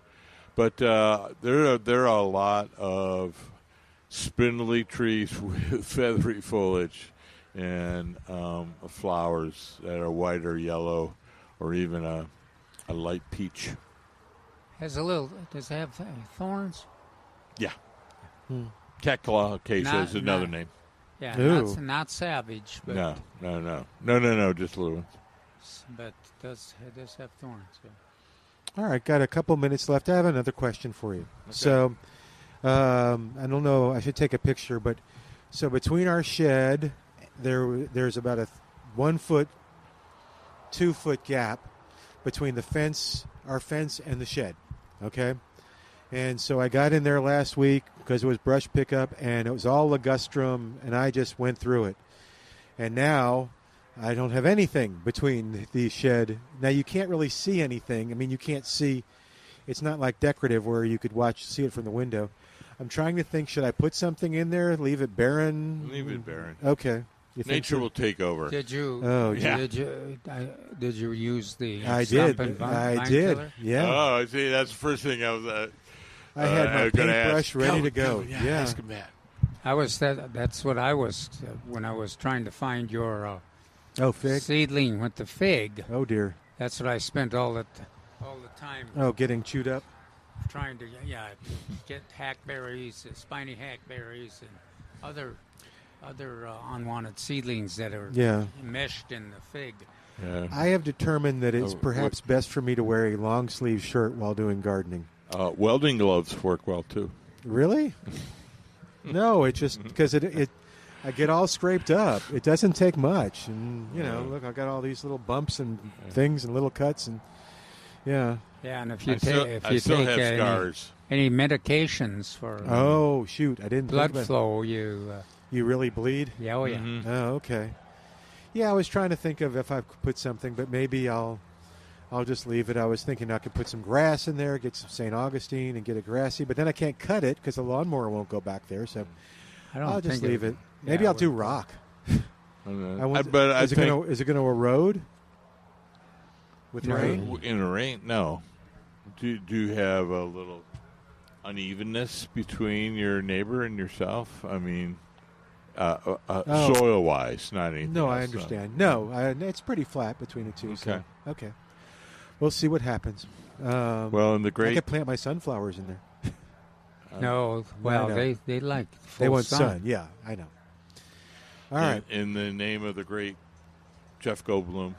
But there are a lot of spindly trees with feathery foliage and flowers that are white or yellow or even a light peach. Does it have thorns? Yeah. Cat claw acacia is another name. Yeah, not savage. But No, just little ones. But it does have thorns. Yeah. All right, got a couple minutes left. I have another question for you. Okay. So, I don't know. I should take a picture, but so between our shed, there's about a 1 foot, 2 foot gap between our fence, and the shed. Okay, and so I got in there last week because it was brush pickup, and it was all ligustrum, and I just went through it, and now I don't have anything between the shed. Now, you can't really see anything. I mean, you can't see. It's not like decorative where you could see it from the window. I'm trying to think, should I put something in there, leave it barren? Leave it barren. Okay. Nature will take over. Did you? Oh, yeah. Did you use the? I did. Killer? Yeah. Oh, see, that's the first thing I was. I had my paintbrush ready to go. Yeah. Ask him that. That's what I was when I was trying to find your. Fig seedling with the fig. Oh dear. That's what I spent all the time. Oh, getting chewed up. Trying to get hackberries, spiny hackberries, and other unwanted seedlings that are meshed in the fig. Yeah. I have determined that it's perhaps best for me to wear a long sleeve shirt while doing gardening. Welding gloves work well too. Really? No, it's just because I get all scraped up. It doesn't take much, and look, I got all these little bumps and things and little cuts, and yeah. And if you take scars. Any medications for shoot, I didn't blood flow, you really bleed. Yeah, oh yeah. Mm-hmm. Oh, okay. Yeah, I was trying to think of if I could put something, but maybe I'll just leave it. I was thinking I could put some grass in there, get some St. Augustine, and get it grassy, but then I can't cut it because the lawnmower won't go back there. So I'll just leave it. Maybe I'll do rock. Is it going to erode with rain? In the rain, no. Do you have a little unevenness between your neighbor and yourself? I mean, soil-wise, not anything. No, else, I understand. No, it's pretty flat between the two. Okay. So, okay. We'll see what happens. I could plant my sunflowers in there. No, well, they like full they want sun. Yeah, I know. All right. In the name of the great Jeff Goldblum,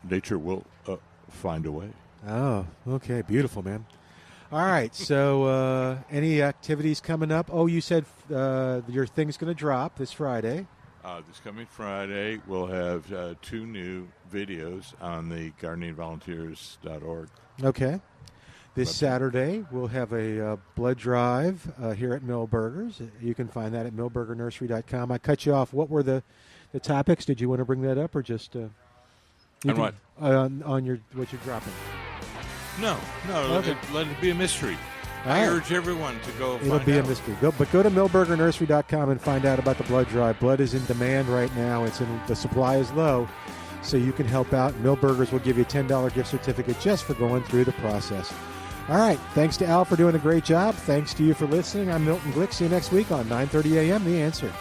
nature will find a way. Oh, okay. Beautiful, man. All right. So any activities coming up? Oh, you said your thing's going to drop this Friday. This coming Friday, we'll have 2 new videos on the gardeningvolunteers.org. Okay. This Saturday, we'll have a blood drive here at Milberger's. You can find that at milbergernursery.com. I cut you off. What were the topics? Did you want to bring that up or just... what? On what you're dropping. No. Okay. Let it be a mystery. I urge everyone to go. It'll be a mystery. Go to millburgernursery.com and find out about the blood drive. Blood is in demand right now. The supply is low, so you can help out. Millburgers will give you a $10 gift certificate just for going through the process. All right. Thanks to Al for doing a great job. Thanks to you for listening. I'm Milton Glueck. See you next week on 9:30 a.m. The Answer.